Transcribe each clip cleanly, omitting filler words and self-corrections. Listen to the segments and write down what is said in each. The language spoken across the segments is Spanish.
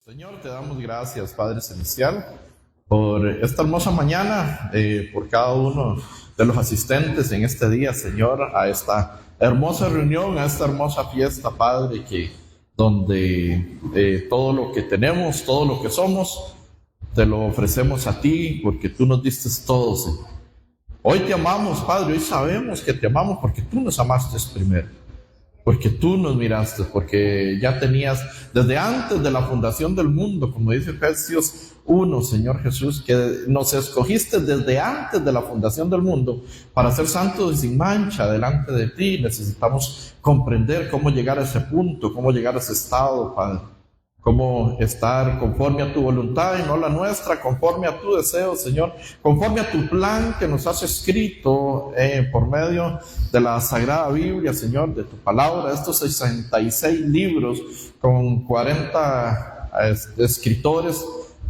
Señor, te damos gracias, Padre Celestial, por esta hermosa mañana, por cada uno de los asistentes en este día, Señor, a esta hermosa reunión, a esta hermosa fiesta, Padre, donde todo lo que tenemos, todo lo que somos, te lo ofrecemos a ti, porque tú nos diste todo, Señor. Hoy te amamos, Padre, hoy sabemos que te amamos porque tú nos amaste primero. Porque tú nos miraste, porque ya tenías desde antes de la fundación del mundo, como dice Efesios 1, Señor Jesús, que nos escogiste desde antes de la fundación del mundo para ser santos y sin mancha delante de ti. Necesitamos comprender cómo llegar a ese punto, cómo llegar a ese estado, Padre. Cómo estar conforme a tu voluntad y no la nuestra, conforme a tu deseo, Señor, conforme a tu plan que nos has escrito por medio de la Sagrada Biblia, Señor, de tu palabra, estos 66 libros con 40 escritores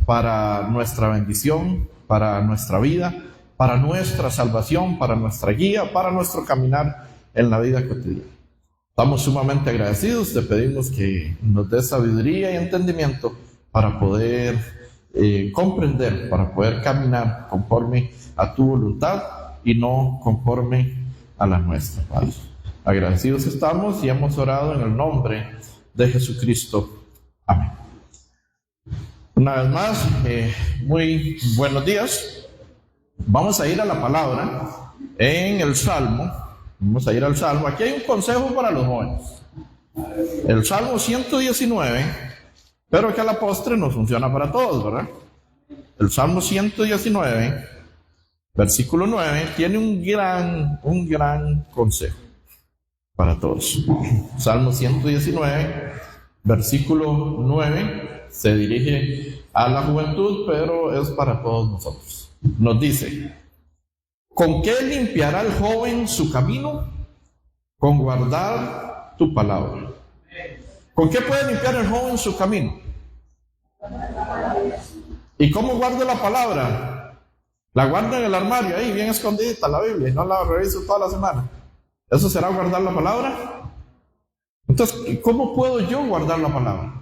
para nuestra bendición, para nuestra vida, para nuestra salvación, para nuestra guía, para nuestro caminar en la vida cotidiana. Estamos sumamente agradecidos, te pedimos que nos des sabiduría y entendimiento para poder comprender, para poder caminar conforme a tu voluntad y no conforme a la nuestra, Padre. Agradecidos estamos y hemos orado en el nombre de Jesucristo. Amén. Una vez más, muy buenos días. Vamos a ir a la palabra en el Salmo. Vamos a ir al Salmo. Aquí hay un consejo para los jóvenes. El Salmo 119, pero que a la postre no funciona para todos, ¿verdad? El Salmo 119, versículo 9, tiene un gran consejo para todos. Salmo 119, versículo 9, se dirige a la juventud, pero es para todos nosotros. Nos dice: ¿con qué limpiará el joven su camino? Con guardar tu palabra. ¿Con qué puede limpiar el joven su camino? ¿Y cómo guarda la palabra? La guarda en el armario, ahí bien escondidita la Biblia, y no la reviso toda la semana. ¿Eso será guardar la palabra? Entonces, ¿cómo puedo yo guardar la palabra?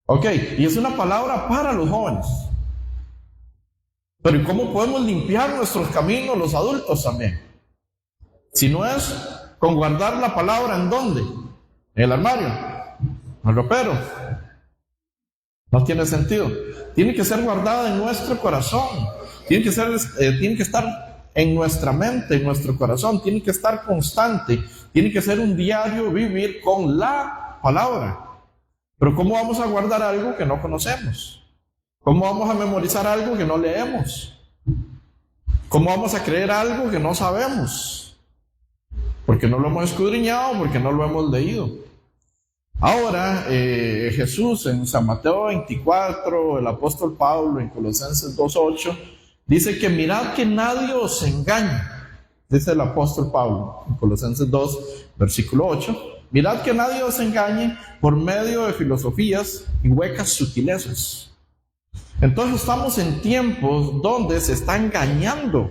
Ok, y es una palabra para los jóvenes. Pero ¿y cómo podemos limpiar nuestros caminos los adultos también? Si no es con guardar la palabra, ¿en dónde? En el armario, en el ropero. No tiene sentido. Tiene que ser guardada en nuestro corazón. Tiene que estar en nuestra mente, en nuestro corazón. Tiene que estar constante. Tiene que ser un diario vivir con la palabra. Pero ¿cómo vamos a guardar algo que no conocemos? ¿Cómo vamos a memorizar algo que no leemos? ¿Cómo vamos a creer algo que no sabemos? Porque no lo hemos escudriñado, porque no lo hemos leído. Ahora, Jesús en San Mateo 24, el apóstol Pablo en Colosenses 2:8, dice que mirad que nadie os engañe. Dice el apóstol Pablo en Colosenses 2, versículo 8. Mirad que nadie os engañe por medio de filosofías y huecas sutilezas. Entonces estamos en tiempos donde se está engañando.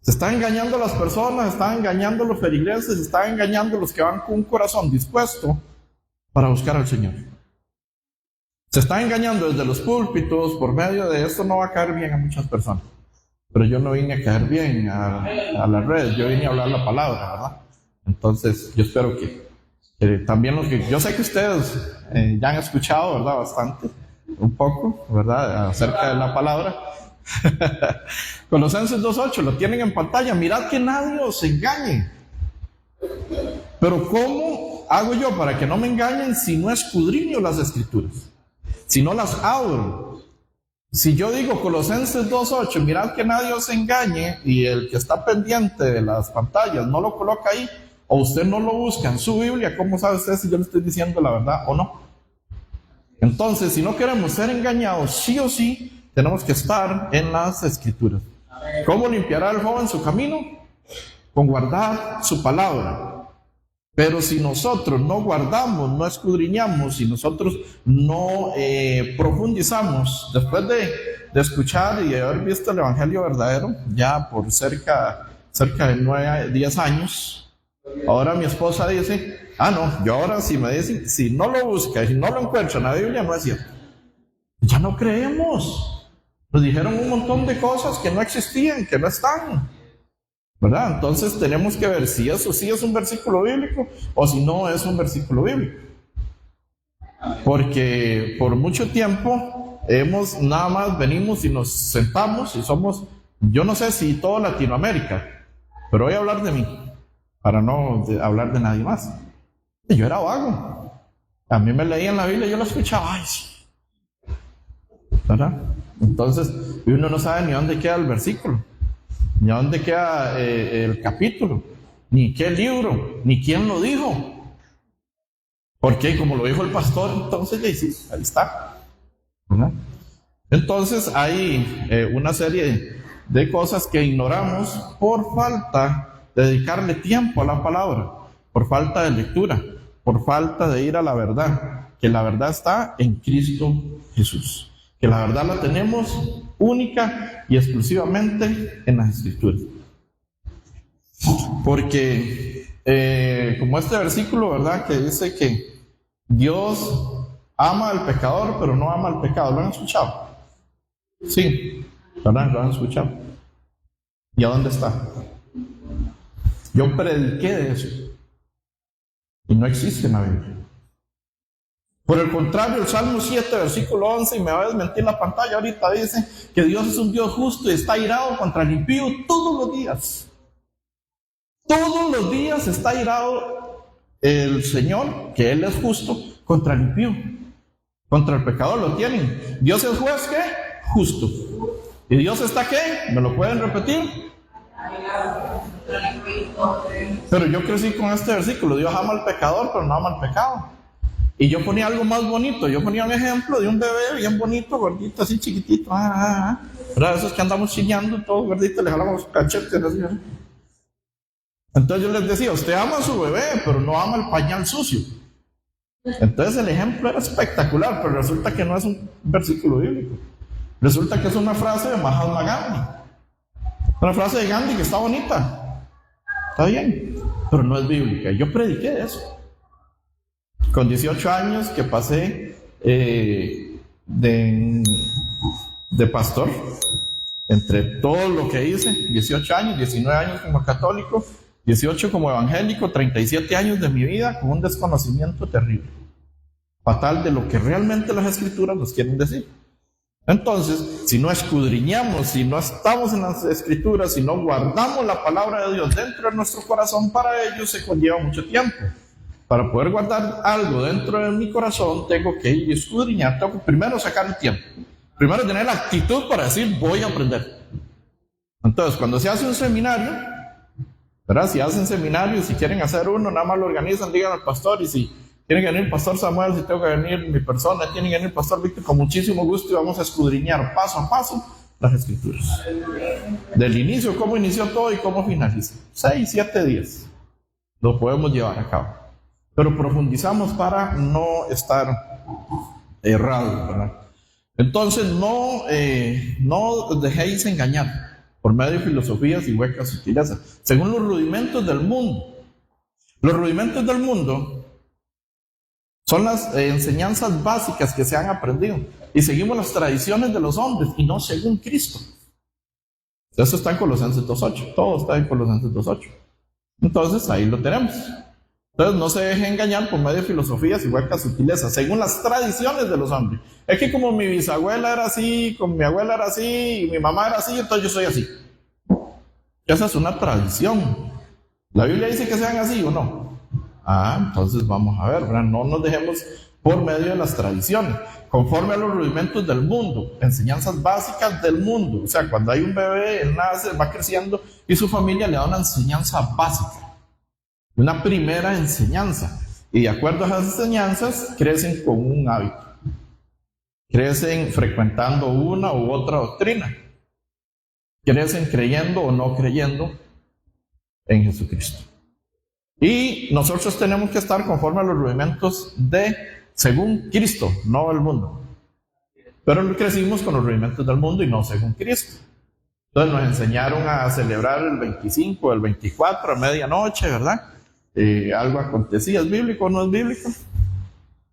Se están engañando las personas, se están engañando los feligreses, se están engañando los que van con un corazón dispuesto para buscar al Señor. Se están engañando desde los púlpitos por medio de esto. No va a caer bien a muchas personas. Pero yo no vine a caer bien a las redes, yo vine a hablar la palabra, ¿verdad? Entonces yo espero que también los que... Yo sé que ustedes ya han escuchado, ¿verdad? Bastante. Un poco, ¿verdad? Acerca de la palabra. Colosenses 2:8, lo tienen en pantalla. Mirad que nadie os engañe. Pero ¿cómo hago yo para que no me engañen si no escudriño las escrituras? Si no las abro. Si yo digo Colosenses 2:8, mirad que nadie os engañe, y el que está pendiente de las pantallas no lo coloca ahí, o usted no lo busca en su Biblia, ¿cómo sabe usted si yo le estoy diciendo la verdad o no? Entonces, si no queremos ser engañados, sí o sí, tenemos que estar en las escrituras. ¿Cómo limpiará el joven su camino? Con guardar su palabra. Pero si nosotros no guardamos, no escudriñamos, si nosotros no profundizamos, después de escuchar y de haber visto el Evangelio verdadero, ya por cerca de 9 a 10 años, ahora mi esposa dice No, yo ahora si me dicen, si no lo busca y no lo encuentra en la Biblia, no es cierto. Ya no creemos. Nos dijeron un montón de cosas que no existían, que no están, ¿verdad? Entonces tenemos que ver si eso sí es un versículo bíblico o si no es un versículo bíblico. Porque por mucho tiempo nada más venimos y nos sentamos y somos, yo no sé si toda Latinoamérica, pero voy a hablar de mí, para no hablar de nadie más. Y yo era vago. A mí me leían la Biblia y yo la escuchaba, ay, sí, ¿verdad? Entonces, uno no sabe ni dónde queda el versículo, ni dónde queda el capítulo, ni qué libro, ni quién lo dijo. Porque como lo dijo el pastor, entonces sí, ahí está, ¿verdad? Entonces hay una serie de cosas que ignoramos por falta de dedicarle tiempo a la palabra, por falta de lectura, por falta de ir a la verdad, que la verdad está en Cristo Jesús, que la verdad la tenemos única y exclusivamente en las Escrituras. Porque como este versículo, ¿verdad?, que dice que Dios ama al pecador, pero no ama al pecado. ¿Lo han escuchado? Sí, ¿verdad? Lo han escuchado. ¿Y a dónde está? Yo prediqué de eso. Y no existe en la Biblia. Por el contrario, el Salmo 7, versículo 11, y me va a desmentir la pantalla ahorita, dice que Dios es un Dios justo y está airado contra el impío todos los días. Todos los días está airado el Señor, que Él es justo, contra el impío, contra el pecador. Lo tienen. Dios es juez, ¿qué? Justo. ¿Y Dios está qué? ¿Me lo pueden repetir? Pero yo crecí con este versículo: Dios ama al pecador, pero no ama al pecado. Y yo ponía algo más bonito. Yo ponía un ejemplo de un bebé bien bonito, gordito, así chiquitito. ¿Verdad? Esos que andamos chillando, todos gorditos, le jalamos los cachetes así. Entonces yo les decía, usted ama a su bebé, pero no ama el pañal sucio. Entonces el ejemplo era espectacular, pero resulta que no es un versículo bíblico. Resulta que es una frase de Mahatma Gandhi. Una frase de Gandhi que está bonita. Está bien, pero no es bíblica. Yo prediqué de eso. Con 18 años que pasé de pastor, entre todo lo que hice, 18 años, 19 años como católico, 18 como evangélico, 37 años de mi vida con un desconocimiento terrible, fatal de lo que realmente las Escrituras nos quieren decir. Entonces, si no escudriñamos, si no estamos en las Escrituras, si no guardamos la palabra de Dios dentro de nuestro corazón, para ello se conlleva mucho tiempo. Para poder guardar algo dentro de mi corazón, tengo que ir y escudriñar, tengo que primero sacar el tiempo, primero tener la actitud para decir, voy a aprender. Entonces, cuando se hace un seminario, ¿verdad? Si hacen seminarios, si quieren hacer uno, nada más lo organizan, digan al pastor, y si tiene que venir el pastor Samuel, si tengo que venir mi persona, tiene que venir el pastor Víctor, con muchísimo gusto, y vamos a escudriñar paso a paso las Escrituras. Del inicio, cómo inició todo y cómo finaliza. 6, 7 días lo podemos llevar a cabo. Pero profundizamos para no estar errados, ¿verdad? Entonces no dejéis engañar por medio de filosofías y huecas sutilezas, según los rudimentos del mundo. Los rudimentos del mundo son las enseñanzas básicas que se han aprendido, y seguimos las tradiciones de los hombres y no según Cristo. Eso está en Colosenses 2.8, todo está en Colosenses 2.8. Entonces ahí lo tenemos. Entonces no se deje engañar por medio de filosofías y huecas sutilezas, según las tradiciones de los hombres. Es que como mi bisabuela era así, como mi abuela era así, y mi mamá era así, entonces yo soy así. Esa es una tradición. ¿La Biblia dice que sean así o no? Entonces vamos a ver, ¿verdad? No nos dejemos por medio de las tradiciones, conforme a los rudimentos del mundo, enseñanzas básicas del mundo. O sea, cuando hay un bebé, él nace, va creciendo y su familia le da una enseñanza básica. Una primera enseñanza, y de acuerdo a esas enseñanzas crecen con un hábito, crecen frecuentando una u otra doctrina, crecen creyendo o no creyendo en Jesucristo. Y nosotros tenemos que estar conforme a los rudimentos de según Cristo, no el mundo. Pero crecimos con los rudimentos del mundo y no según Cristo. Entonces nos enseñaron a celebrar el 25, el 24 a medianoche, ¿verdad? algo acontecía. ¿Es bíblico o no es bíblico?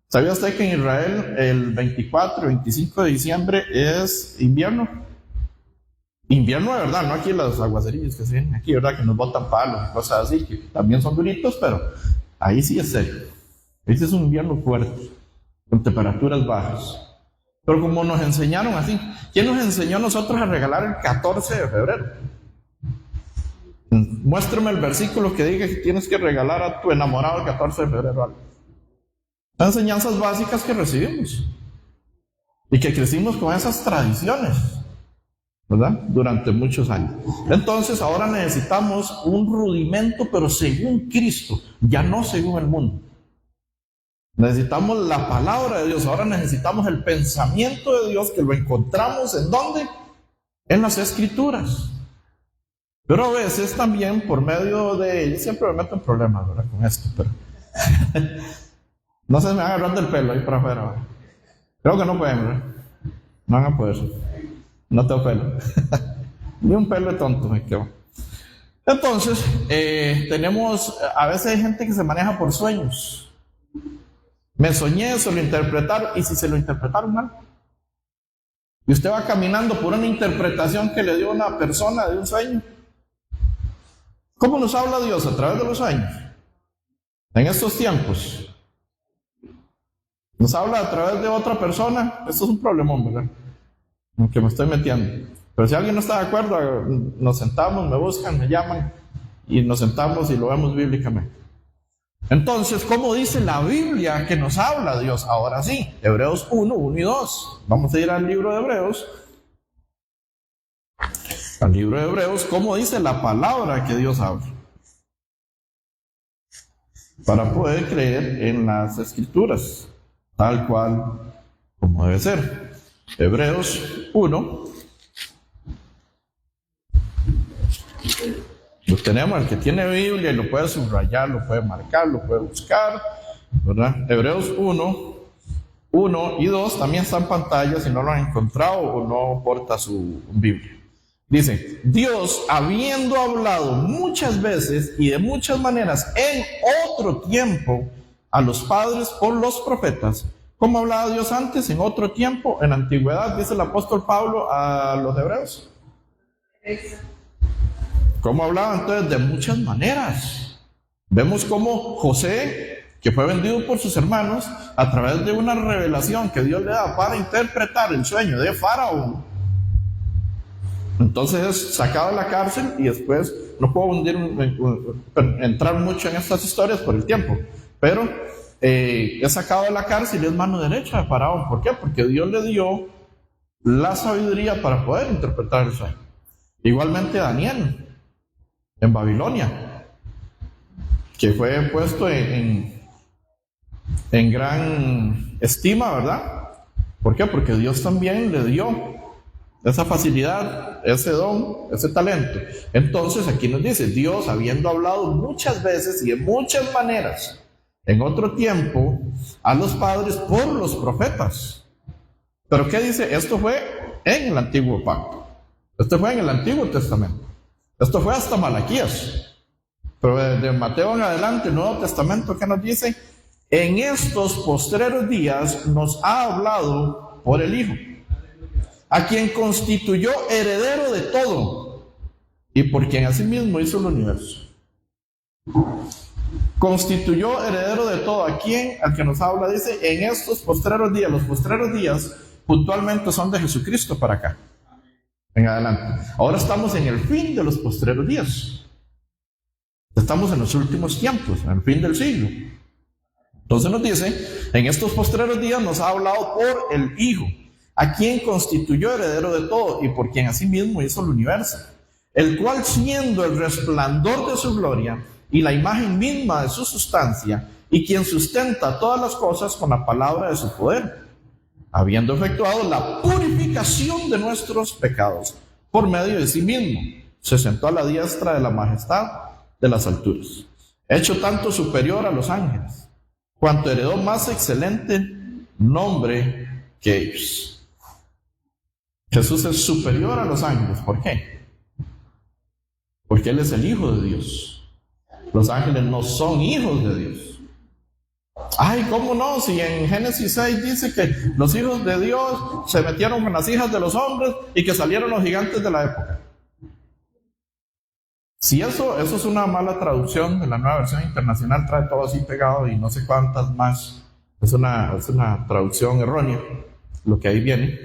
¿Sabía usted que en Israel el 24 y 25 de diciembre es invierno? Invierno de verdad, no aquí las aguacerillas que se ven aquí, ¿verdad? Que nos botan palos y cosas así, que también son duritos, pero ahí sí es serio. Este es un invierno fuerte, con temperaturas bajas. Pero como nos enseñaron así, ¿quién nos enseñó a nosotros a regalar el 14 de febrero? Muéstrame el versículo que diga que tienes que regalar a tu enamorado el 14 de febrero algo. Son enseñanzas básicas que recibimos y que crecimos con esas tradiciones, ¿verdad? Durante muchos años. Entonces ahora necesitamos un rudimento, pero según Cristo, ya no según el mundo. Necesitamos la palabra de Dios, ahora necesitamos el pensamiento de Dios, que lo encontramos ¿en dónde? En las Escrituras. Pero a veces también por medio de, yo siempre me meto en problemas, ¿verdad? Con esto, pero no se me van agarrando el pelo ahí para afuera, ¿verdad? Creo que no pueden, ¿verdad? No van a poder. No tengo pelo. Ni un pelo de tonto me quedo. Entonces, tenemos, a veces hay gente que se maneja por sueños. Me soñé, se lo interpretaron, y si se lo interpretaron mal. Y usted va caminando por una interpretación que le dio una persona de un sueño. ¿Cómo nos habla Dios? A través de los sueños. En estos tiempos. Nos habla a través de otra persona. Esto es un problemón, ¿verdad? En que me estoy metiendo. Pero si alguien no está de acuerdo, nos sentamos, me buscan, me llaman, y nos sentamos y lo vemos bíblicamente. Entonces, ¿cómo dice la Biblia que nos habla Dios? Ahora sí, Hebreos 1, 1 y 2. Vamos a ir al libro de Hebreos. Al libro de Hebreos, ¿cómo dice la palabra que Dios habla? Para poder creer en las Escrituras, tal cual como debe ser. Hebreos 1. Lo tenemos, el que tiene Biblia y lo puede subrayar, lo puede marcar, lo puede buscar, ¿verdad? Hebreos 1, 1 y 2 también está en pantalla si no lo han encontrado o no porta su Biblia. Dice, Dios, habiendo hablado muchas veces y de muchas maneras en otro tiempo a los padres por los profetas, ¿cómo hablaba Dios antes? En otro tiempo, en la antigüedad, dice el apóstol Pablo a los hebreos. ¿Cómo hablaba entonces? De muchas maneras. Vemos cómo José, que fue vendido por sus hermanos, a través de una revelación que Dios le da para interpretar el sueño de Faraón, entonces es sacado de la cárcel y después, no puedo entrar mucho en estas historias por el tiempo, pero es sacado de la cárcel y es mano derecha de Faraón. ¿Por qué? Porque Dios le dio la sabiduría para poder interpretar el sueño. Igualmente Daniel, en Babilonia, que fue puesto en gran estima, ¿verdad? ¿Por qué? Porque Dios también le dio esa facilidad, ese don, ese talento. Entonces aquí nos dice, Dios, habiendo hablado muchas veces y de muchas maneras, en otro tiempo, a los padres por los profetas. ¿Pero qué dice? Esto fue en el Antiguo Pacto. Esto fue en el Antiguo Testamento. Esto fue hasta Malaquías. Pero de Mateo en adelante, el Nuevo Testamento, ¿qué nos dice? En estos postreros días nos ha hablado por el Hijo, a quien constituyó heredero de todo y por quien asimismo hizo el universo. Constituyó heredero de todo. ¿A quién? Al que nos habla, dice, en estos postreros días. Los postreros días puntualmente son de Jesucristo para acá, en adelante. Ahora estamos en el fin de los postreros días. Estamos en los últimos tiempos, en el fin del siglo. Entonces nos dice, en estos postreros días nos ha hablado por el Hijo, a quien constituyó heredero de todo y por quien asimismo hizo el universo, el cual, siendo el resplandor de su gloria y la imagen misma de su sustancia, y quien sustenta todas las cosas con la palabra de su poder, habiendo efectuado la purificación de nuestros pecados por medio de sí mismo, se sentó a la diestra de la majestad de las alturas, hecho tanto superior a los ángeles, cuanto heredó más excelente nombre que ellos. Jesús es superior a los ángeles. ¿Por qué? Porque Él es el Hijo de Dios. Los ángeles no son hijos de Dios. Ay, ¿cómo no? Si en Génesis 6 dice que los hijos de Dios se metieron con las hijas de los hombres y que salieron los gigantes de la época. Si eso es una mala traducción de la Nueva Versión Internacional, trae todo así pegado y no sé cuántas más. Es una traducción errónea, lo que ahí viene.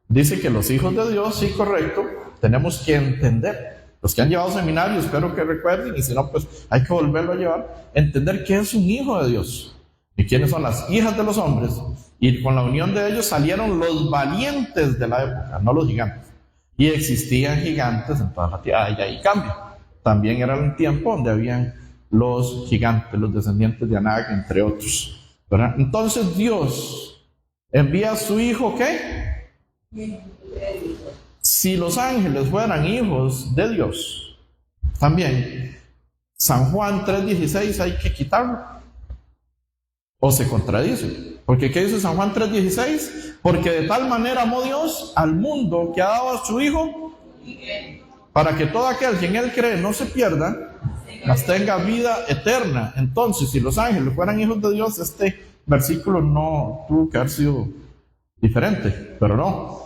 Dice que los hijos de Dios, sí, correcto, tenemos que entender. Los que han llevado seminarios, espero que recuerden, y si no, pues hay que volverlo a llevar. Entender que es un hijo de Dios. ¿Y quiénes son las hijas de los hombres? Y con la unión de ellos salieron los valientes de la época, no los gigantes. Y existían gigantes en toda la tierra. Y ahí cambia. También era un tiempo donde habían los gigantes, los descendientes de Anak, entre otros, ¿verdad? Entonces Dios envía a su hijo, ¿qué? Si los ángeles fueran hijos de Dios, también San Juan 3:16 hay que quitarlo. ¿O se contradice? Porque ¿qué dice San Juan 3:16? Porque de tal manera amó Dios al mundo que ha dado a su hijo, para que todo aquel que en él cree no se pierda, mas tenga vida eterna. Entonces, si los ángeles fueran hijos de Dios, este versículo no tuvo que haber sido diferente, pero no.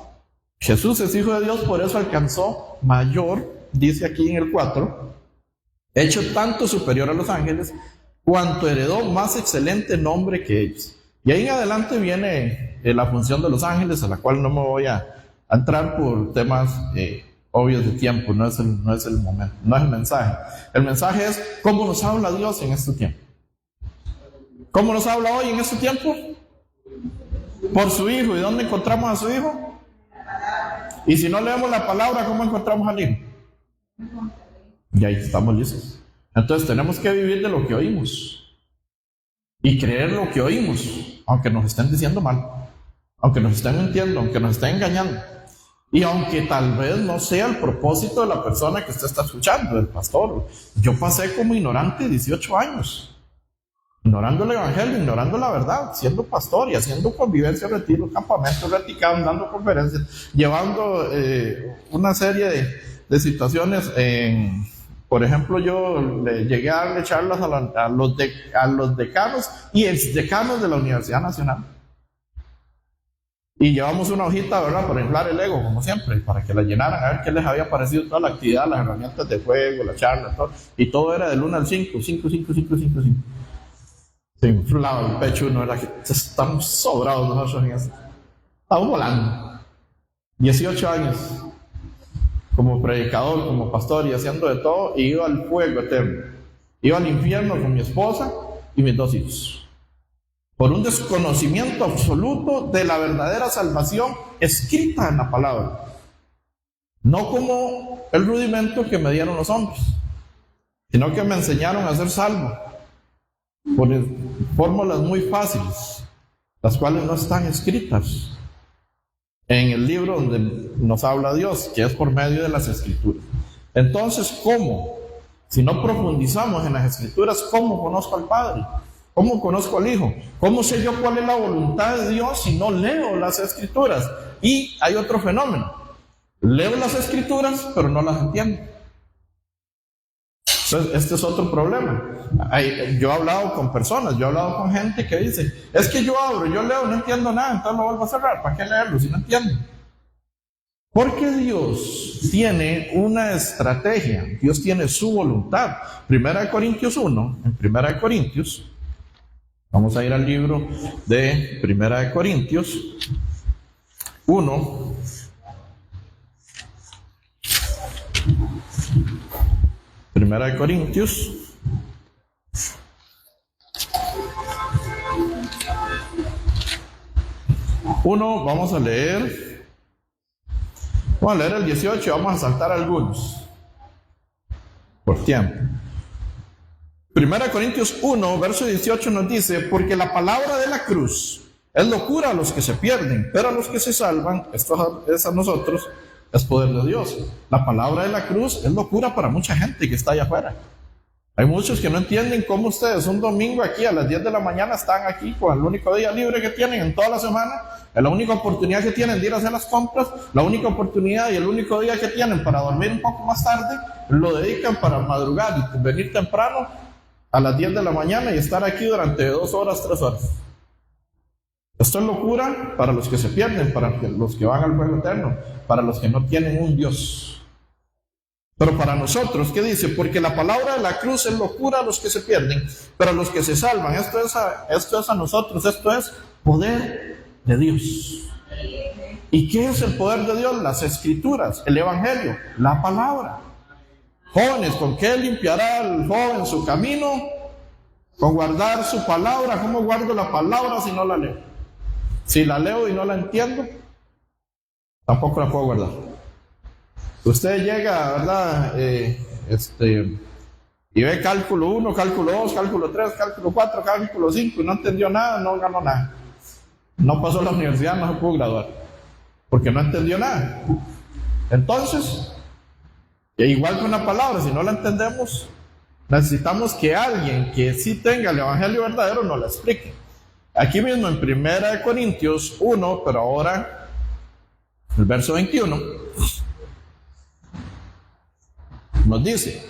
Jesús es hijo de Dios, por eso alcanzó mayor, dice aquí en el 4, hecho tanto superior a los ángeles, cuanto heredó más excelente nombre que ellos. Y ahí en adelante viene la función de los ángeles, a la cual no me voy a entrar por temas obvios de tiempo, no es el momento, no es el mensaje. El mensaje es cómo nos habla Dios en este tiempo. ¿Cómo nos habla hoy en este tiempo? Por su Hijo. ¿Y dónde encontramos a su Hijo? Y si no leemos la palabra, ¿cómo encontramos al Hijo? Y ahí estamos listos. Entonces tenemos que vivir de lo que oímos y creer lo que oímos, aunque nos estén diciendo mal, aunque nos estén mintiendo, aunque nos estén engañando. Y aunque tal vez no sea el propósito de la persona que usted está escuchando, del pastor. Yo pasé como ignorante 18 años, ignorando el evangelio, ignorando la verdad, siendo pastor y haciendo convivencia, retiro, campamentos, reticando, dando conferencias, llevando una serie de situaciones. Por ejemplo, yo llegué a darle charlas a los decanos y exdecanos de la Universidad Nacional. Y llevamos una hojita, ¿verdad?, para inflar el ego, como siempre, para que la llenaran, a ver qué les había parecido toda la actividad, las herramientas de juego, la charla, todo. Y todo era del 1 al 5, 5. Se inflaba el pecho uno, era que estamos sobrados nosotros en eso. Estamos volando. 18 años, como predicador, como pastor y haciendo de todo, y iba al fuego eterno. Iba al infierno con mi esposa y mis 2 hijos. Por un desconocimiento absoluto de la verdadera salvación escrita en la palabra. No como el rudimento que me dieron los hombres, sino que me enseñaron a ser salvo por fórmulas muy fáciles, las cuales no están escritas en el libro donde nos habla Dios, que es por medio de las Escrituras. Entonces, ¿cómo? Si no profundizamos en las Escrituras, ¿cómo conozco al Padre? ¿Cómo conozco al Hijo? ¿Cómo sé yo cuál es la voluntad de Dios si no leo las Escrituras? Y hay otro fenómeno. Leo las Escrituras, pero no las entiendo. Entonces, este es otro problema. Yo he hablado con personas, yo he hablado con gente que dice, es que yo abro, yo leo, no entiendo nada, entonces lo vuelvo a cerrar. ¿Para qué leerlo si no entiendo? Porque Dios tiene una estrategia, Dios tiene su voluntad. 1 Corintios 1, en 1 Corintios, vamos a ir al libro de 1 Corintios 1. Primera de Corintios 1, vamos a leer el 18 y vamos a saltar algunos por tiempo. 1 Corintios 1, verso 18 nos dice, porque la palabra de la cruz es locura a los que se pierden, pero a los que se salvan, esto es a nosotros, es poder de Dios. La palabra de la cruz es locura para mucha gente que está allá afuera. Hay muchos que no entienden cómo ustedes un domingo aquí a las 10 de la mañana están aquí con el único día libre que tienen en toda la semana, es la única oportunidad que tienen de ir a hacer las compras, la única oportunidad y el único día que tienen para dormir un poco más tarde, lo dedican para madrugar y venir temprano a las 10 de la mañana y estar aquí durante 2 horas, 3 horas. Esto es locura para los que se pierden, para los que van al fuego eterno, para los que no tienen un Dios. Pero para nosotros, ¿qué dice? Porque la palabra de la cruz es locura a los que se pierden, pero a los que se salvan, esto es a nosotros, esto es poder de Dios. ¿Y qué es el poder de Dios? Las Escrituras, el Evangelio, la palabra. Jóvenes, ¿con qué limpiará el joven su camino? Con guardar su palabra. ¿Cómo guardo la palabra si no la leo? Si la leo y no la entiendo, tampoco la puedo guardar. Usted llega, ¿verdad? Y ve cálculo 1, cálculo 2, cálculo 3, cálculo 4, cálculo 5 y no entendió nada, no ganó nada. No pasó a la universidad, no se pudo graduar, porque no entendió nada. Entonces, igual con la palabra, si no la entendemos, necesitamos que alguien que sí tenga el Evangelio verdadero nos la explique. Aquí mismo en 1 Corintios 1, pero ahora el verso 21, nos dice: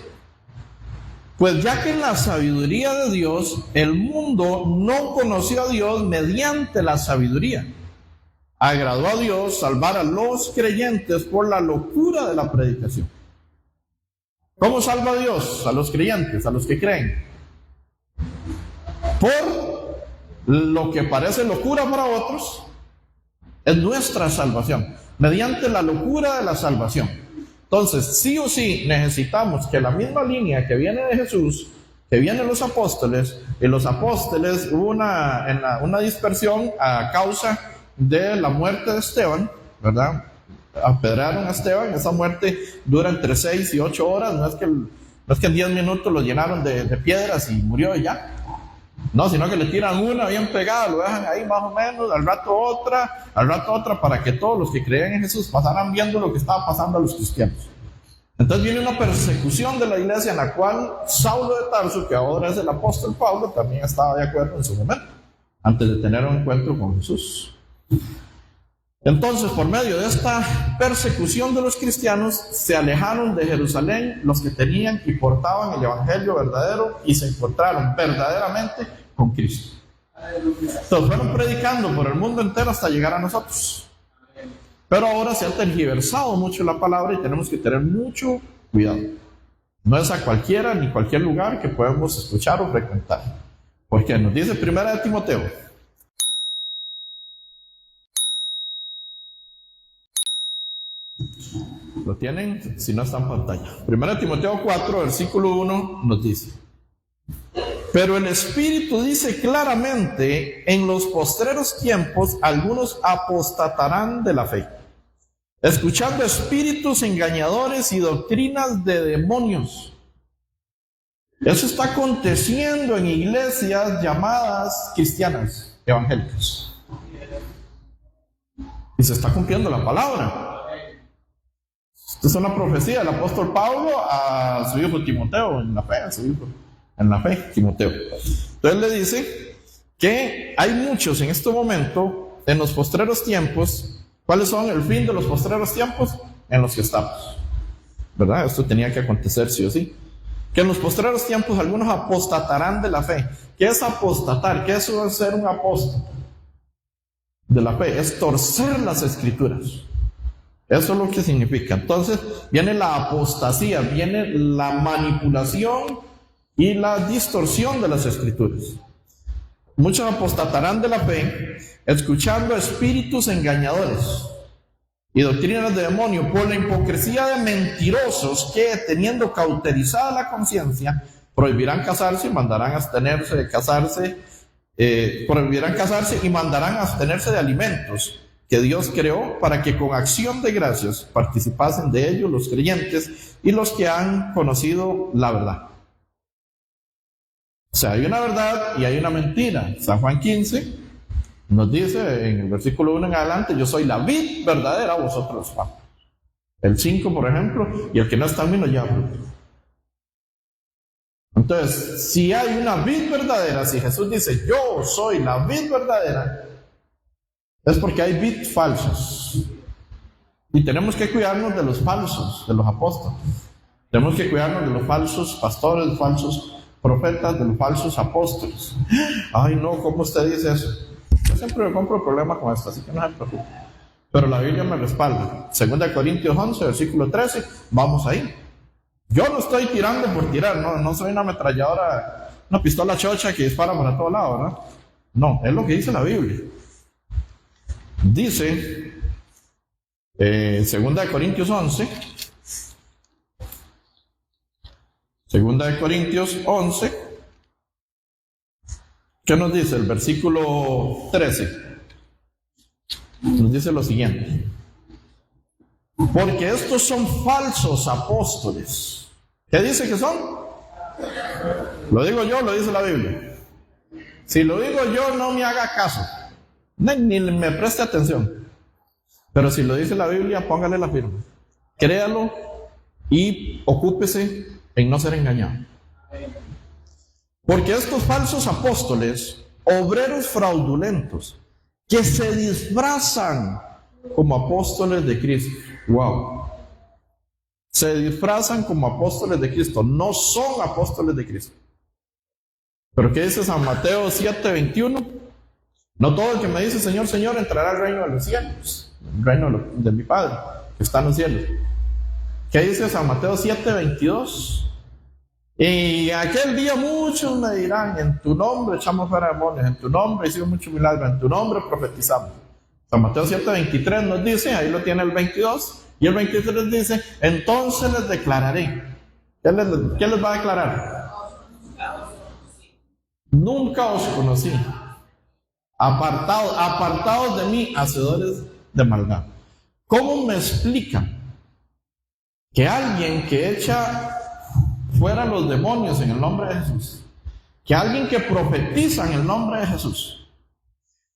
pues ya que en la sabiduría de Dios el mundo no conoció a Dios mediante la sabiduría, agradó a Dios salvar a los creyentes por la locura de la predicación. ¿Cómo salva a Dios a los creyentes, a los que creen? Por lo que parece locura para otros, es nuestra salvación, mediante la locura de la salvación. Entonces, sí o sí, necesitamos que la misma línea que viene de Jesús, que vienen los apóstoles, y los apóstoles hubo una dispersión a causa de la muerte de Esteban, ¿verdad? Apedrearon a Esteban, esa muerte dura entre 6 y 8 horas, no es que en 10 minutos lo llenaron de piedras y murió y ya. No, sino que le tiran una bien pegada, lo dejan ahí más o menos, al rato otra, para que todos los que creían en Jesús pasaran viendo lo que estaba pasando a los cristianos. Entonces viene una persecución de la iglesia en la cual Saulo de Tarso, que ahora es el apóstol Pablo, también estaba de acuerdo en su momento, antes de tener un encuentro con Jesús. Entonces, por medio de esta persecución de los cristianos, se alejaron de Jerusalén los que tenían y portaban el Evangelio verdadero y se encontraron verdaderamente con Cristo. Entonces, fueron predicando por el mundo entero hasta llegar a nosotros. Pero ahora se ha tergiversado mucho la palabra y tenemos que tener mucho cuidado. No es a cualquiera ni cualquier lugar que podemos escuchar o frecuentar. Porque nos dice 1 Timoteo. Lo tienen, si no está en pantalla. 1 Timoteo 4, versículo 1 nos dice: pero el Espíritu dice claramente, en los postreros tiempos algunos apostatarán de la fe, escuchando espíritus engañadores y doctrinas de demonios. Eso está aconteciendo en iglesias llamadas cristianas, evangélicas. Y se está cumpliendo la palabra. Esta es una profecía del apóstol Pablo a su hijo Timoteo, en la fe, a su hijo, en la fe, Timoteo. Entonces le dice que hay muchos en este momento, en los postreros tiempos. ¿Cuáles son el fin de los postreros tiempos? En los que estamos, ¿verdad? Esto tenía que acontecer sí o sí. Que en los postreros tiempos algunos apostatarán de la fe. ¿Qué es apostatar? ¿Qué es ser un apóstata de la fe? Es torcer las escrituras. Eso es lo que significa. Entonces viene la apostasía, viene la manipulación y la distorsión de las escrituras. Muchos apostatarán de la fe, escuchando espíritus engañadores y doctrinas de demonio, por la hipocresía de mentirosos que, teniendo cauterizada la conciencia, prohibirán casarse y mandarán abstenerse de casarse, prohibirán casarse y mandarán abstenerse de alimentos que Dios creó, para que con acción de gracias participasen de ellos los creyentes y los que han conocido la verdad. O sea, hay una verdad y hay una mentira. San Juan 15 nos dice en el versículo 1 en adelante: yo soy la vid verdadera, vosotros los pámpanos. El 5, por ejemplo: y el que no está en mí no lleva fruto. Entonces, si hay una vid verdadera, si Jesús dice yo soy la vid verdadera, es porque hay vid falsos. Y tenemos que cuidarnos de los falsos, de los apóstoles. Tenemos que cuidarnos de los falsos pastores, falsos profetas, de los falsos apóstoles. Ay, no, ¿cómo usted dice eso? Yo siempre me compro problema con esto, así que no se preocupe. Pero la Biblia me respalda. 2 Corintios 11, versículo 13, vamos ahí. Yo no estoy tirando por tirar, no soy una ametralladora, una pistola chocha que dispara para todos lados, ¿verdad? No, es lo que dice la Biblia. Dice, 2 Corintios 11, 2 Corintios 11, ¿qué nos dice? El versículo 13. Nos dice lo siguiente: porque estos son falsos apóstoles. ¿Qué dice que son? Lo digo yo, lo dice la Biblia. Si lo digo yo, no me haga caso, ni me preste atención. Pero si lo dice la Biblia, póngale la firma, créalo y ocúpese en no ser engañado. Porque estos falsos apóstoles, obreros fraudulentos, que se disfrazan como apóstoles de Cristo. Wow. Se disfrazan como apóstoles de Cristo. No son apóstoles de Cristo. ¿Pero qué dice San Mateo 7:21? No todo el que me dice Señor, Señor entrará al reino de los cielos, el reino de mi Padre que está en los cielos. ¿Qué dice San Mateo 7:22? Y aquel día muchos me dirán: en tu nombre echamos fuera demonios, en tu nombre hicimos muchos milagros, en tu nombre profetizamos. San Mateo 7:23 nos dice, ahí lo tiene el 22, y el 23 dice: entonces les declararé. ¿Qué les va a declarar? Nunca os conocí. Apartados de mí, hacedores de maldad. ¿Cómo me explican que alguien que echa fuera los demonios en el nombre de Jesús, que alguien que profetiza en el nombre de Jesús,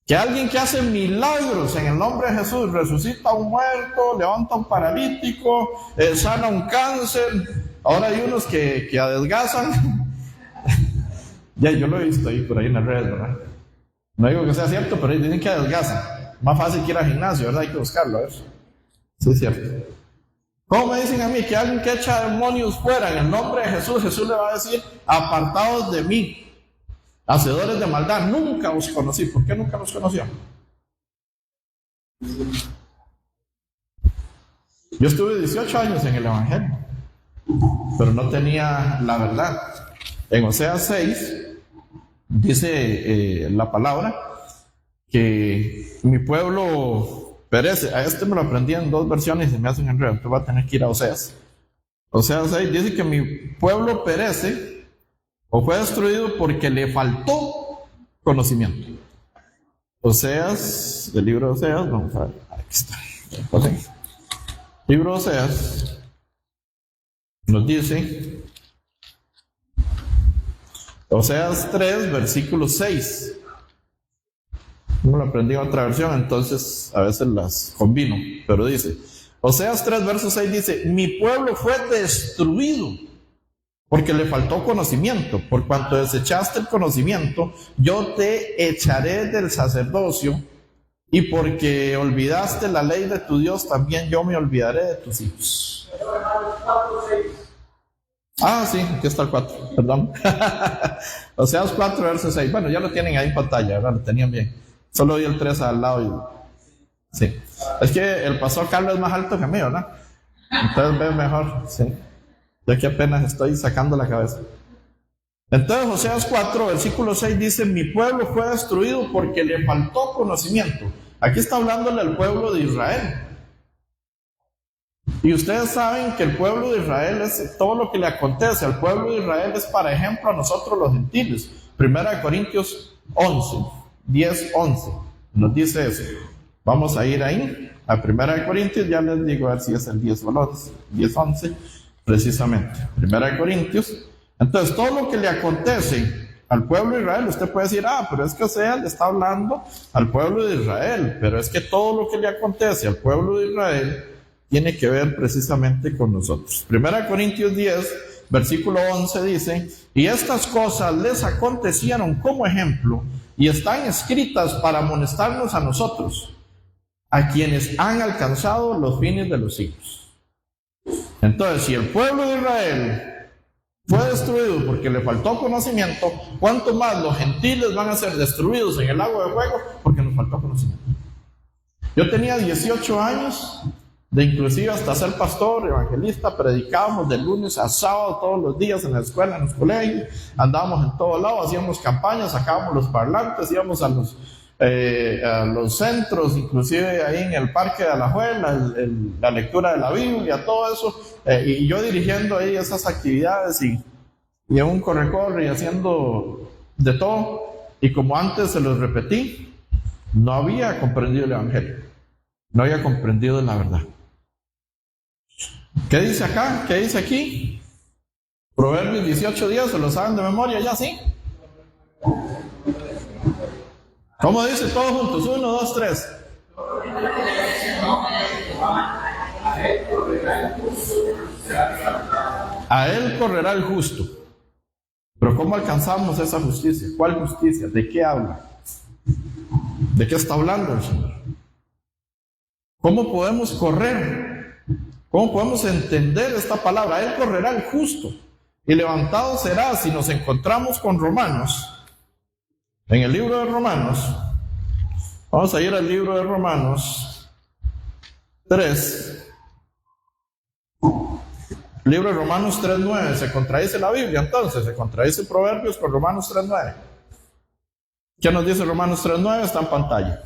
que alguien que hace milagros en el nombre de Jesús, resucita a un muerto, levanta a un paralítico, sana un cáncer, ahora hay unos que adelgazan? Ya, yo lo he visto ahí por ahí en las redes, ¿verdad? No digo que sea cierto, pero dicen que adelgazan. Más fácil que ir al gimnasio, ¿verdad? Hay que buscarlo, a ver. Sí, es cierto. ¿Cómo me dicen a mí que alguien que echa demonios fuera en el nombre de Jesús, Jesús le va a decir: apartados de mí, hacedores de maldad, nunca os conocí? ¿Por qué nunca nos conoció? Yo estuve 18 años en el Evangelio, pero no tenía la verdad. En Oseas 6 dice la palabra que mi pueblo perece. A este me lo aprendí en 2 versiones y se me hacen enredo, entonces voy a tener que ir a Oseas. Oseas 6 dice que mi pueblo perece o fue destruido porque le faltó conocimiento. Oseas, el libro de Oseas, vamos a ver, aquí está. Libro de Oseas nos dice, Oseas 3, versículo 6. No lo aprendí en otra versión, entonces a veces las combino, pero dice, Oseas 3, verso 6 dice: mi pueblo fue destruido porque le faltó conocimiento. Por cuanto desechaste el conocimiento, yo te echaré del sacerdocio, y porque olvidaste la ley de tu Dios, también yo me olvidaré de tus hijos. Ah, sí, aquí está el 4, perdón. Oseas 4, verso 6. Bueno, ya lo tienen ahí en pantalla, ¿verdad? Lo tenían bien. Solo vi el 3 al lado. Sí. Es que el pastor Carlos es más alto que mí, ¿verdad? Entonces ve mejor, sí. Yo aquí apenas estoy sacando la cabeza. Entonces, Oseas 4, versículo 6 dice: mi pueblo fue destruido porque le faltó conocimiento. Aquí está hablándole al pueblo de Israel. Y ustedes saben que el pueblo de Israel es todo lo que le acontece al pueblo de Israel es para ejemplo a nosotros los gentiles. 1 Corintios 11, 10, 11 nos dice eso. Vamos a ir ahí a 1 Corintios, ya les digo a ver si es el 10 o el 11, 10, 11 precisamente. 1 Corintios. Entonces, todo lo que le acontece al pueblo de Israel, usted puede decir: ah, pero es que Oseas le está hablando al pueblo de Israel. Pero es que todo lo que le acontece al pueblo de Israel tiene que ver precisamente con nosotros. 1 Corintios 10, versículo 11 dice: y estas cosas les acontecieron como ejemplo y están escritas para amonestarnos a nosotros, a quienes han alcanzado los fines de los siglos. Entonces, si el pueblo de Israel fue destruido porque le faltó conocimiento, ¿cuánto más los gentiles van a ser destruidos en el lago de fuego porque nos faltó conocimiento? Yo tenía 18 años, de inclusive hasta ser pastor, evangelista, predicábamos de lunes a sábado todos los días en la escuela, en los colegios, andábamos en todos lados, hacíamos campañas, sacábamos los parlantes, íbamos a los centros, inclusive ahí en el Parque de Alajuela, la lectura de la Biblia, todo eso, y yo dirigiendo ahí esas actividades y en un corre-corre y haciendo de todo, y como antes se los repetí, no había comprendido el Evangelio, no había comprendido la verdad. ¿Qué dice acá? ¿Qué dice aquí? Proverbios 18:10, ¿se lo saben de memoria ya, sí? ¿Cómo dice todos juntos? 1, 2, 3. A él correrá el justo. Pero ¿cómo alcanzamos esa justicia? ¿Cuál justicia? ¿De qué habla? ¿De qué está hablando el Señor? ¿Cómo podemos correr? ¿Cómo podemos entender esta palabra? A él correrá el justo y levantado será. Si nos encontramos con Romanos, en el libro de Romanos, vamos a ir al libro de Romanos 3. El libro de Romanos 3:9, ¿se contradice la Biblia entonces? ¿Se contradice Proverbios con Romanos 3:9? ¿Qué nos dice Romanos 3:9? Está en pantalla.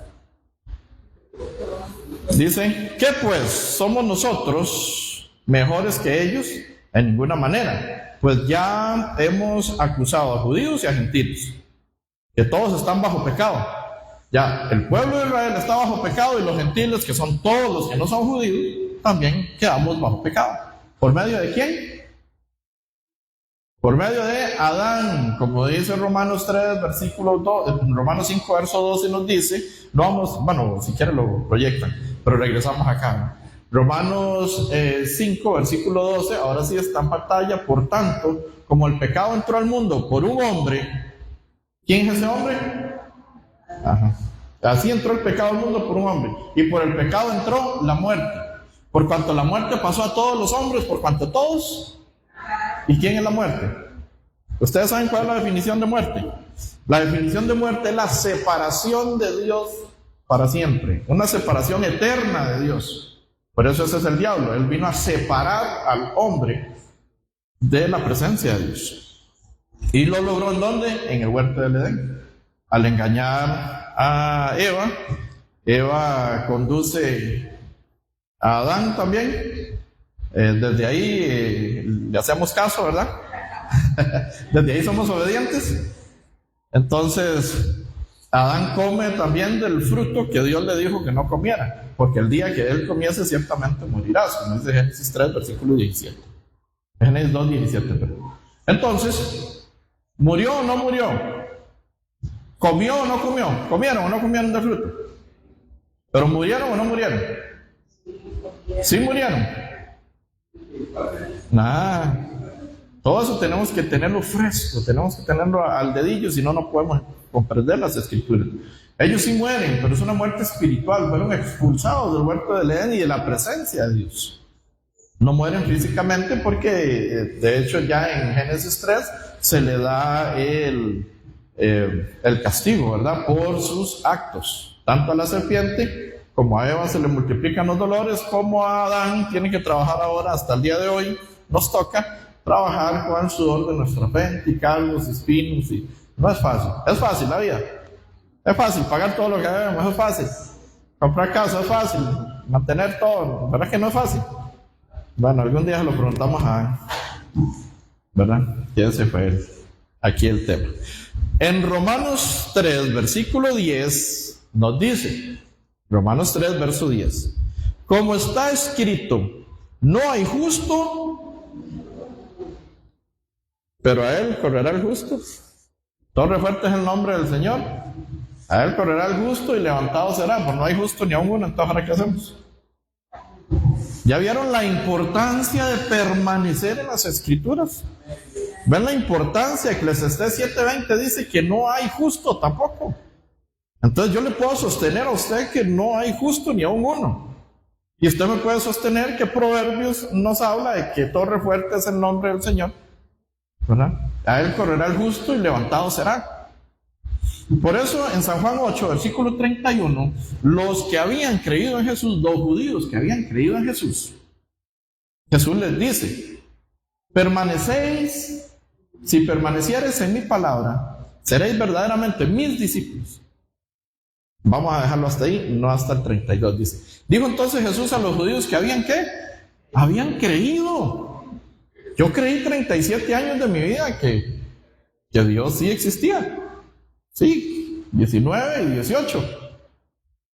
Dice, ¿qué pues? ¿Somos nosotros mejores que ellos? En ninguna manera. Pues ya hemos acusado a judíos y a gentiles, que todos están bajo pecado. Ya, el pueblo de Israel está bajo pecado y los gentiles, que son todos los que no son judíos, también quedamos bajo pecado. ¿Por medio de quién? Por medio de Adán, como dice Romanos 3, versículo 2, Romanos 5, verso 12 nos dice, no vamos, bueno, si quieren lo proyectan, pero regresamos acá. Romanos 5, versículo 12, ahora sí está en pantalla. Por tanto, como el pecado entró al mundo por un hombre, ¿quién es ese hombre? Ajá. Así entró el pecado al mundo por un hombre, y por el pecado entró la muerte. Por cuanto la muerte pasó a todos los hombres, por cuanto todos. ¿Y quién es la muerte? ¿Ustedes saben cuál es la definición de muerte? La definición de muerte es la separación de Dios para siempre, una separación eterna de Dios. Por eso ese es el diablo. Él vino a separar al hombre de la presencia de Dios. ¿Y lo logró en dónde? En el huerto del Edén. Al engañar a Eva, Eva conduce a Adán también. Desde ahí le hacemos caso, ¿verdad? Desde ahí somos obedientes. Entonces, Adán come también del fruto que Dios le dijo que no comiera, porque el día que él comiese ciertamente morirás, como dice Génesis 3, versículo 17. Génesis 2, 17, perdón. Entonces, ¿murió o no murió? ¿Comió o no comió? ¿Comieron o no comieron del fruto? ¿Pero murieron o no murieron? Sí murieron. Nada. Todo eso tenemos que tenerlo fresco, tenemos que tenerlo al dedillo, si no, no podemos comprender las escrituras. Ellos sí mueren, pero es una muerte espiritual, fueron expulsados del huerto del Edén y de la presencia de Dios. No mueren físicamente porque, de hecho, ya en Génesis 3 se le da el castigo, ¿verdad? Por sus actos. Tanto a la serpiente como a Eva se le multiplican los dolores, como a Adán tiene que trabajar ahora hasta el día de hoy. Nos toca trabajar con el sudor de nuestra frente, y cargos, espinos, y no es fácil. Es fácil la vida. Es fácil pagar todo lo que debemos, es fácil. Comprar casa es fácil. Mantener todo, ¿verdad que no es fácil? Bueno, algún día se lo preguntamos a, ¿verdad? Ya se fue aquí el tema. En Romanos 3, versículo 10, nos dice, Romanos 3, verso 10, como está escrito, no hay justo, pero a él correrá el justo. Torre fuerte es el nombre del Señor. A él correrá el justo y levantado será. Pues no hay justo ni a uno, entonces ¿ahora qué hacemos? ¿Ya vieron la importancia de permanecer en las Escrituras? ¿Ven la importancia? Eclesiastés 7:20 dice que no hay justo tampoco. Entonces yo le puedo sostener a usted que no hay justo ni a un uno. Y usted me puede sostener que Proverbios nos habla de que torre fuerte es el nombre del Señor. ¿verdad? A él correrá el justo y levantado será. Por eso en San Juan 8, versículo 31, los que habían creído en Jesús, los judíos que habían creído en Jesús, Jesús les dice: permanecéis, si permaneciereis en mi palabra, seréis verdaderamente mis discípulos. Vamos a dejarlo hasta ahí, no hasta el 32, dice. Dijo entonces Jesús a los judíos que habían, ¿qué? Habían creído. Yo creí 37 años de mi vida que Dios sí existía. Sí, 19 y 18.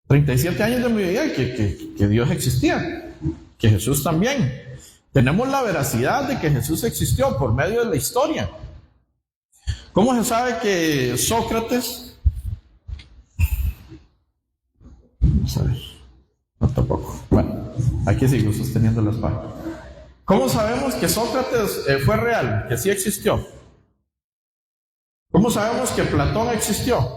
37 años de mi vida que Dios existía, que Jesús también. Tenemos la veracidad de que Jesús existió por medio de la historia. ¿Cómo se sabe que Sócrates? Vamos a ver, no tampoco. Bueno, aquí sigo sosteniendo la espada. ¿Cómo sabemos que Sócrates fue real, que sí existió? ¿Cómo sabemos que Platón existió?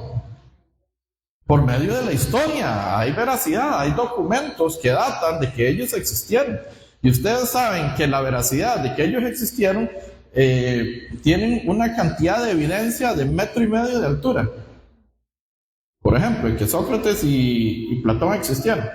Por medio de la historia. Hay veracidad, hay documentos que datan de que ellos existieron. Y ustedes saben que la veracidad de que ellos existieron tienen una cantidad de evidencia de 1,5 metros de altura. Por ejemplo, en que Sócrates y Platón existieron.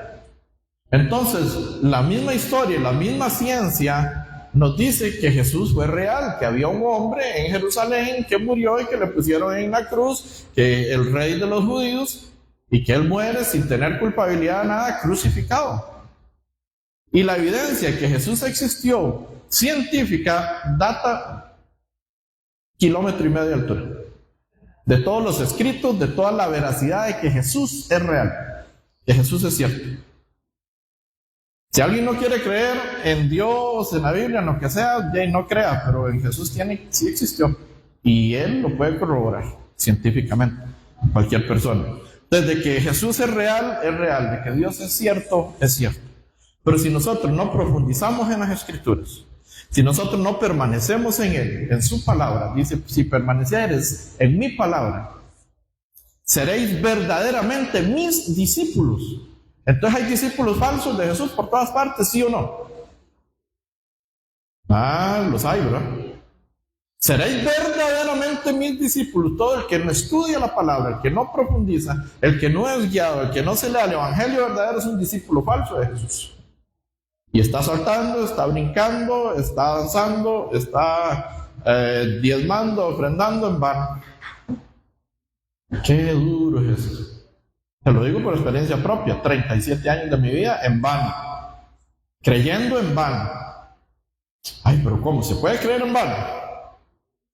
Entonces, la misma historia, la misma ciencia nos dice que Jesús fue real, que había un hombre en Jerusalén que murió y que le pusieron en la cruz, que el rey de los judíos, y que él muere sin tener culpabilidad de nada, crucificado. Y la evidencia que Jesús existió, científica, data 1,5 kilómetros de altura. De todos los escritos, de toda la veracidad de que Jesús es real, que Jesús es cierto. Si alguien no quiere creer en Dios, en la Biblia, en lo que sea, ya no crea, pero en Jesús sí existió. Y él lo puede corroborar científicamente, cualquier persona. Desde que Jesús es real, de que Dios es cierto, es cierto. Pero si nosotros no profundizamos en las Escrituras, si nosotros no permanecemos en Él, en su palabra, dice: si permanecieres en mi palabra, seréis verdaderamente mis discípulos. Entonces hay discípulos falsos de Jesús por todas partes, ¿sí o no? Los hay, ¿verdad? Seréis verdaderamente mis discípulos. Todo el que no estudia la palabra, el que no profundiza, el que no es guiado, el que no se lea el evangelio verdadero, es un discípulo falso de Jesús. Y está saltando, está brincando, está danzando, está diezmando, ofrendando en vano. Qué duro es eso. Te lo digo por experiencia propia. 37 años de mi vida en vano, creyendo en vano. Ay, pero ¿cómo se puede creer en vano?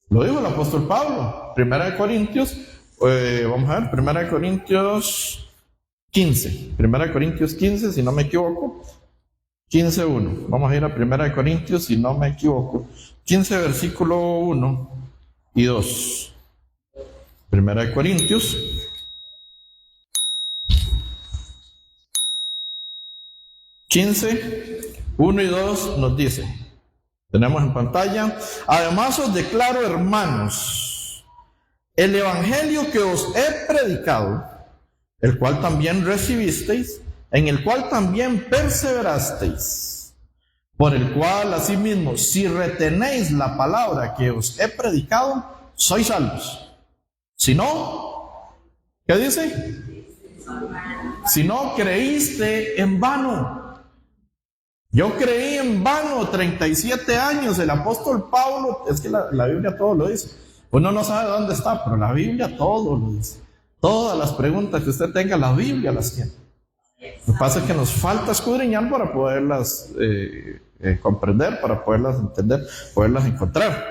Lo dijo el apóstol Pablo, 1 Corintios, vamos a ver, 1 Corintios 15, 1 Corintios 15, si no me equivoco, 15:1. Vamos a ir a 1 Corintios, si no me equivoco, 15, versículo 1 y 2. 1 Corintios 15, 1 y 2 nos dice, tenemos en pantalla: además os declaro, hermanos, el evangelio que os he predicado, el cual también recibisteis, en el cual también perseverasteis, por el cual asimismo, si retenéis la palabra que os he predicado, sois salvos. Si no, ¿qué dice? Si no, creíste en vano. Yo creí en vano 37 años. El apóstol Pablo, es que la Biblia todo lo dice. Uno no sabe dónde está, pero la Biblia todo lo dice. Todas las preguntas que usted tenga, la Biblia las tiene. Lo que pasa es que nos falta escudriñar para poderlas comprender, para poderlas entender, poderlas encontrar.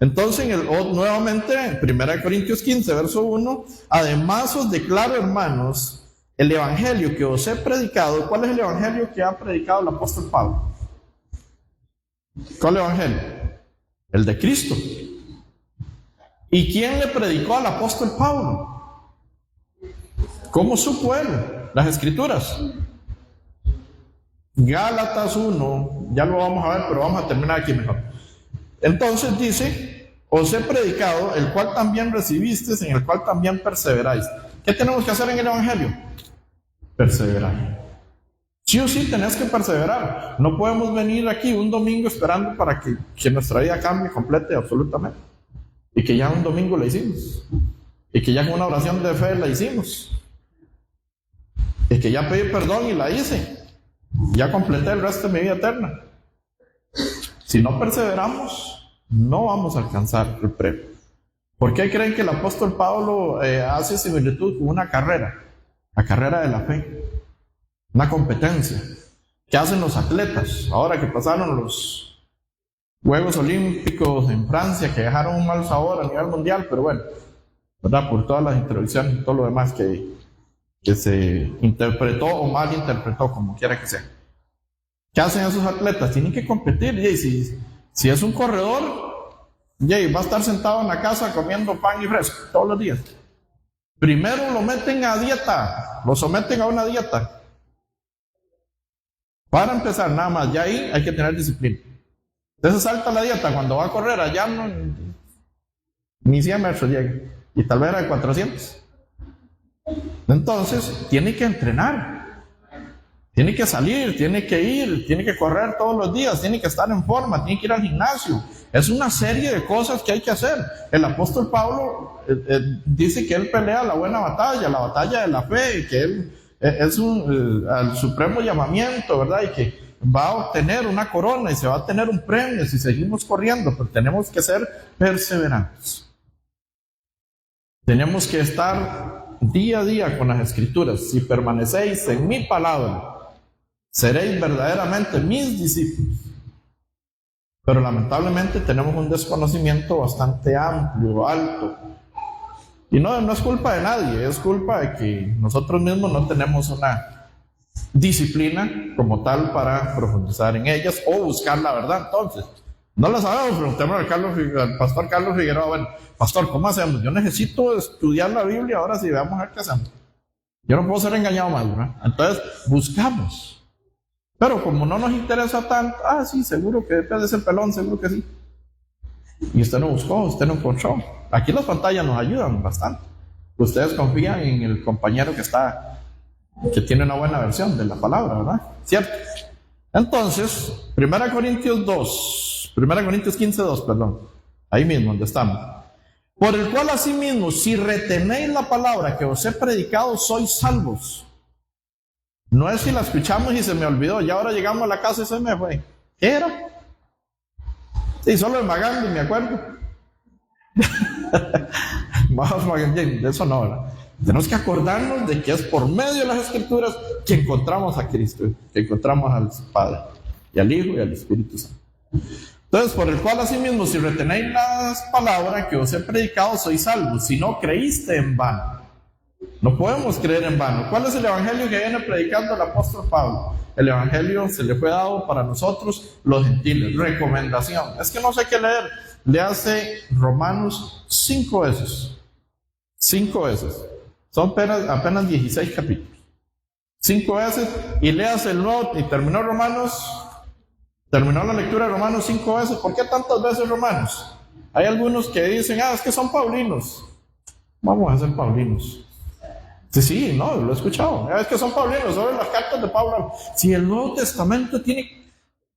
Entonces, nuevamente, en 1 Corintios 15, verso 1, además os declaro, hermanos, el evangelio que os he predicado. ¿Cuál es el evangelio que ha predicado el apóstol Pablo? ¿Cuál evangelio? El de Cristo. ¿Y quién le predicó al apóstol Pablo? ¿Cómo supo él? Las Escrituras. Gálatas 1, ya lo vamos a ver, pero vamos a terminar aquí mejor. Entonces dice: os he predicado, el cual también recibisteis, en el cual también perseveráis. ¿Qué tenemos que hacer en el evangelio? Perseverar. Sí o sí tenés que perseverar. No podemos venir aquí un domingo esperando para que nuestra vida cambie completa y absolutamente. y que ya un domingo la hicimos, y que ya con una oración de fe la hicimos, y que ya pedí perdón y la hice, ya completé el resto de mi vida eterna. Si no perseveramos, no vamos a alcanzar el premio. ¿Por qué creen que el apóstol Pablo hace similitud con una carrera? La carrera de la fe, una competencia. ¿Qué hacen los atletas? Ahora que pasaron los Juegos Olímpicos en Francia, que dejaron un mal sabor a nivel mundial, pero bueno, ¿verdad? Por todas las introducciones y todo lo demás que se interpretó o mal interpretó, como quiera que sea. ¿Qué hacen esos atletas? Tienen que competir. Y si es un corredor, va a estar sentado en la casa comiendo pan y fresco todos los días. Primero lo meten a dieta, lo someten a una dieta. Para empezar, nada más, ya ahí hay que tener disciplina. Entonces salta la dieta, cuando va a correr allá ni 100 metros llega, y tal vez era de 400. Entonces, tiene que entrenar, tiene que salir, tiene que ir, tiene que correr todos los días, tiene que estar en forma, tiene que ir al gimnasio. Es una serie de cosas que hay que hacer. El apóstol Pablo dice que él pelea la buena batalla, la batalla de la fe, que él es al supremo llamamiento, ¿verdad? Y que va a obtener una corona y se va a tener un premio si seguimos corriendo, pero tenemos que ser perseverantes. Tenemos que estar día a día con las Escrituras. Si permanecéis en mi palabra, seréis verdaderamente mis discípulos. Pero lamentablemente tenemos un desconocimiento bastante amplio, alto. Y no es culpa de nadie, es culpa de que nosotros mismos no tenemos una disciplina como tal para profundizar en ellas o buscar la verdad. Entonces, no la sabemos, preguntemos al pastor Carlos Figueroa, bueno, pastor, ¿cómo hacemos? Yo necesito estudiar la Biblia, ahora sí, veamos a ver qué hacemos. Yo no puedo ser engañado más, ¿verdad? Entonces, buscamos. Pero como no nos interesa tanto, sí, seguro que debe de ser pelón, seguro que sí. Y usted no buscó, usted no encontró. Aquí las pantallas nos ayudan bastante. Ustedes confían en el compañero que tiene una buena versión de la palabra, ¿verdad? ¿Cierto? Entonces, 1 Corintios 15:2, perdón. Ahí mismo donde estamos. Por el cual asimismo, si retenéis la palabra que os he predicado, sois salvos. No es si la escuchamos y se me olvidó, y ahora llegamos a la casa y se me fue. ¿Qué era? Sí, solo el Magandi, me acuerdo. De eso no, ¿verdad? Tenemos que acordarnos de que es por medio de las Escrituras que encontramos a Cristo, que encontramos al Padre, y al Hijo y al Espíritu Santo. Entonces, por el cual asimismo, si retenéis las palabras que os he predicado, sois salvos. Si no creíste en vano. No podemos creer en vano. ¿Cuál es el evangelio que viene predicando el apóstol Pablo? El evangelio se le fue dado para nosotros, los gentiles. Recomendación. Es que no sé qué leer. Le hace Romanos 5 veces. 5 veces. Son apenas 16 capítulos. 5 veces. Y leas el nuevo. Y terminó la lectura de Romanos 5 veces. ¿Por qué tantas veces Romanos? Hay algunos que dicen, es que son paulinos. Vamos a ser paulinos. Sí, no, lo he escuchado. Es que son paulinos, sobre las cartas de Pablo. Si el Nuevo Testamento tiene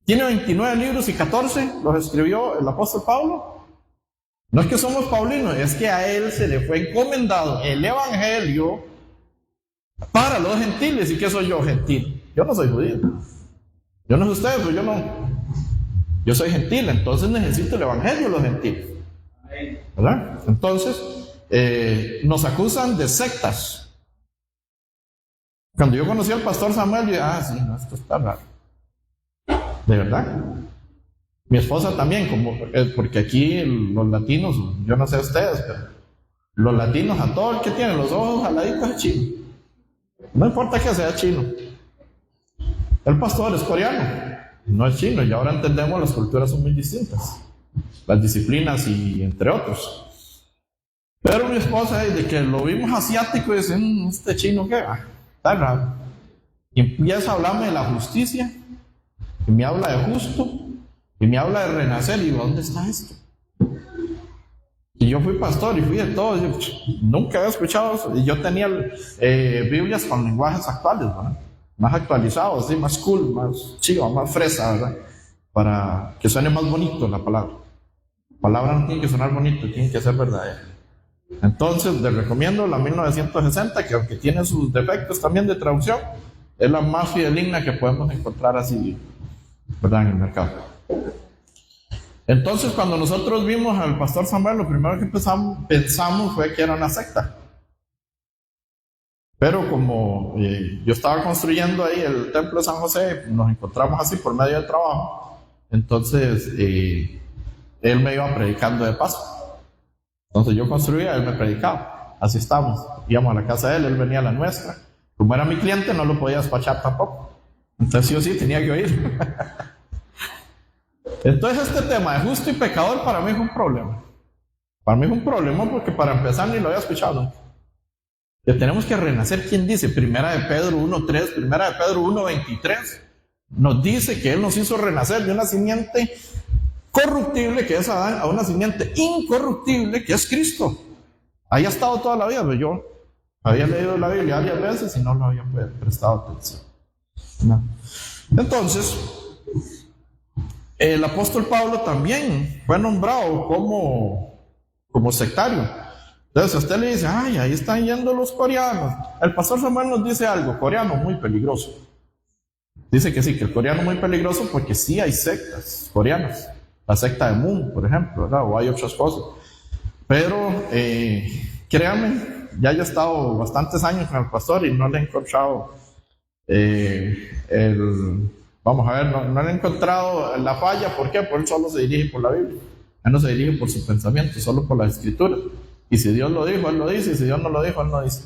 29 libros y 14 los escribió el apóstol Pablo. No es que somos paulinos, es que a él se le fue encomendado el evangelio para los gentiles. ¿Y qué soy yo, gentil? Yo no soy judío. Yo no sé ustedes, pero yo no. Yo soy gentil, entonces necesito el evangelio de los gentiles. ¿Verdad? Entonces, nos acusan de sectas. Cuando yo conocí al pastor Samuel, yo dije, sí, no, esto está raro. De verdad. Mi esposa también, porque aquí los latinos, yo no sé ustedes, pero los latinos, a todo el que tiene los ojos jaladitos es chino. No importa que sea chino. El pastor es coreano, no es chino, y ahora entendemos las culturas son muy distintas. Las disciplinas y entre otros. Pero mi esposa, de que lo vimos asiático, y dice, este chino, ¿qué va? Está raro. Y empieza a hablarme de la justicia, y me habla de justo, y me habla de renacer, y digo, ¿dónde está esto? Y yo fui pastor y fui de todo, yo nunca había escuchado eso, y yo tenía Biblias con lenguajes actuales, ¿verdad? Más actualizados, ¿sí? Más cool, más chido, más fresa, ¿verdad? Para que suene más bonito la palabra. Palabra no tiene que sonar bonito, tiene que ser verdadera. Entonces, les recomiendo la 1960, que aunque tiene sus defectos también de traducción, es la más fidedigna que podemos encontrar así, ¿verdad?, en el mercado. Entonces, cuando nosotros vimos al pastor Samuel, lo primero que pensamos fue que era una secta. Pero como yo estaba construyendo ahí el templo de San José, nos encontramos así por medio del trabajo, entonces él me iba predicando de paso. Entonces yo construía, él me predicaba. Así estamos. Íbamos a la casa de él, él venía a la nuestra. Como era mi cliente, no lo podía despachar tampoco. Entonces sí o sí tenía que oír. Entonces este tema de justo y pecador para mí es un problema. Para mí es un problema porque para empezar ni lo había escuchado nunca. Que tenemos que renacer. ¿Quién dice? Primera de Pedro 1.3, Primera de Pedro 1.23. Nos dice que él nos hizo renacer de una simiente corruptible, que es Adán, a una simiente incorruptible, que es Cristo. Ahí ha estado toda la vida, pero yo había leído la Biblia varias veces y no lo había prestado atención. No. Entonces, el apóstol Pablo también fue nombrado como sectario. Entonces a usted le dice, ay, ahí están yendo los coreanos. El pastor Samuel nos dice algo, coreano muy peligroso. Dice que sí, que el coreano es muy peligroso porque sí hay sectas coreanas. La secta de Moon, por ejemplo, ¿verdad? O hay otras cosas. Pero créanme, ya he estado bastantes años con el pastor y no le he encontrado vamos a ver, no le he encontrado la falla. ¿Por qué? Porque él solo se dirige por la Biblia. Él no se dirige por su pensamiento, solo por la Escritura. Y si Dios lo dijo, él lo dice. Y si Dios no lo dijo, él no dice.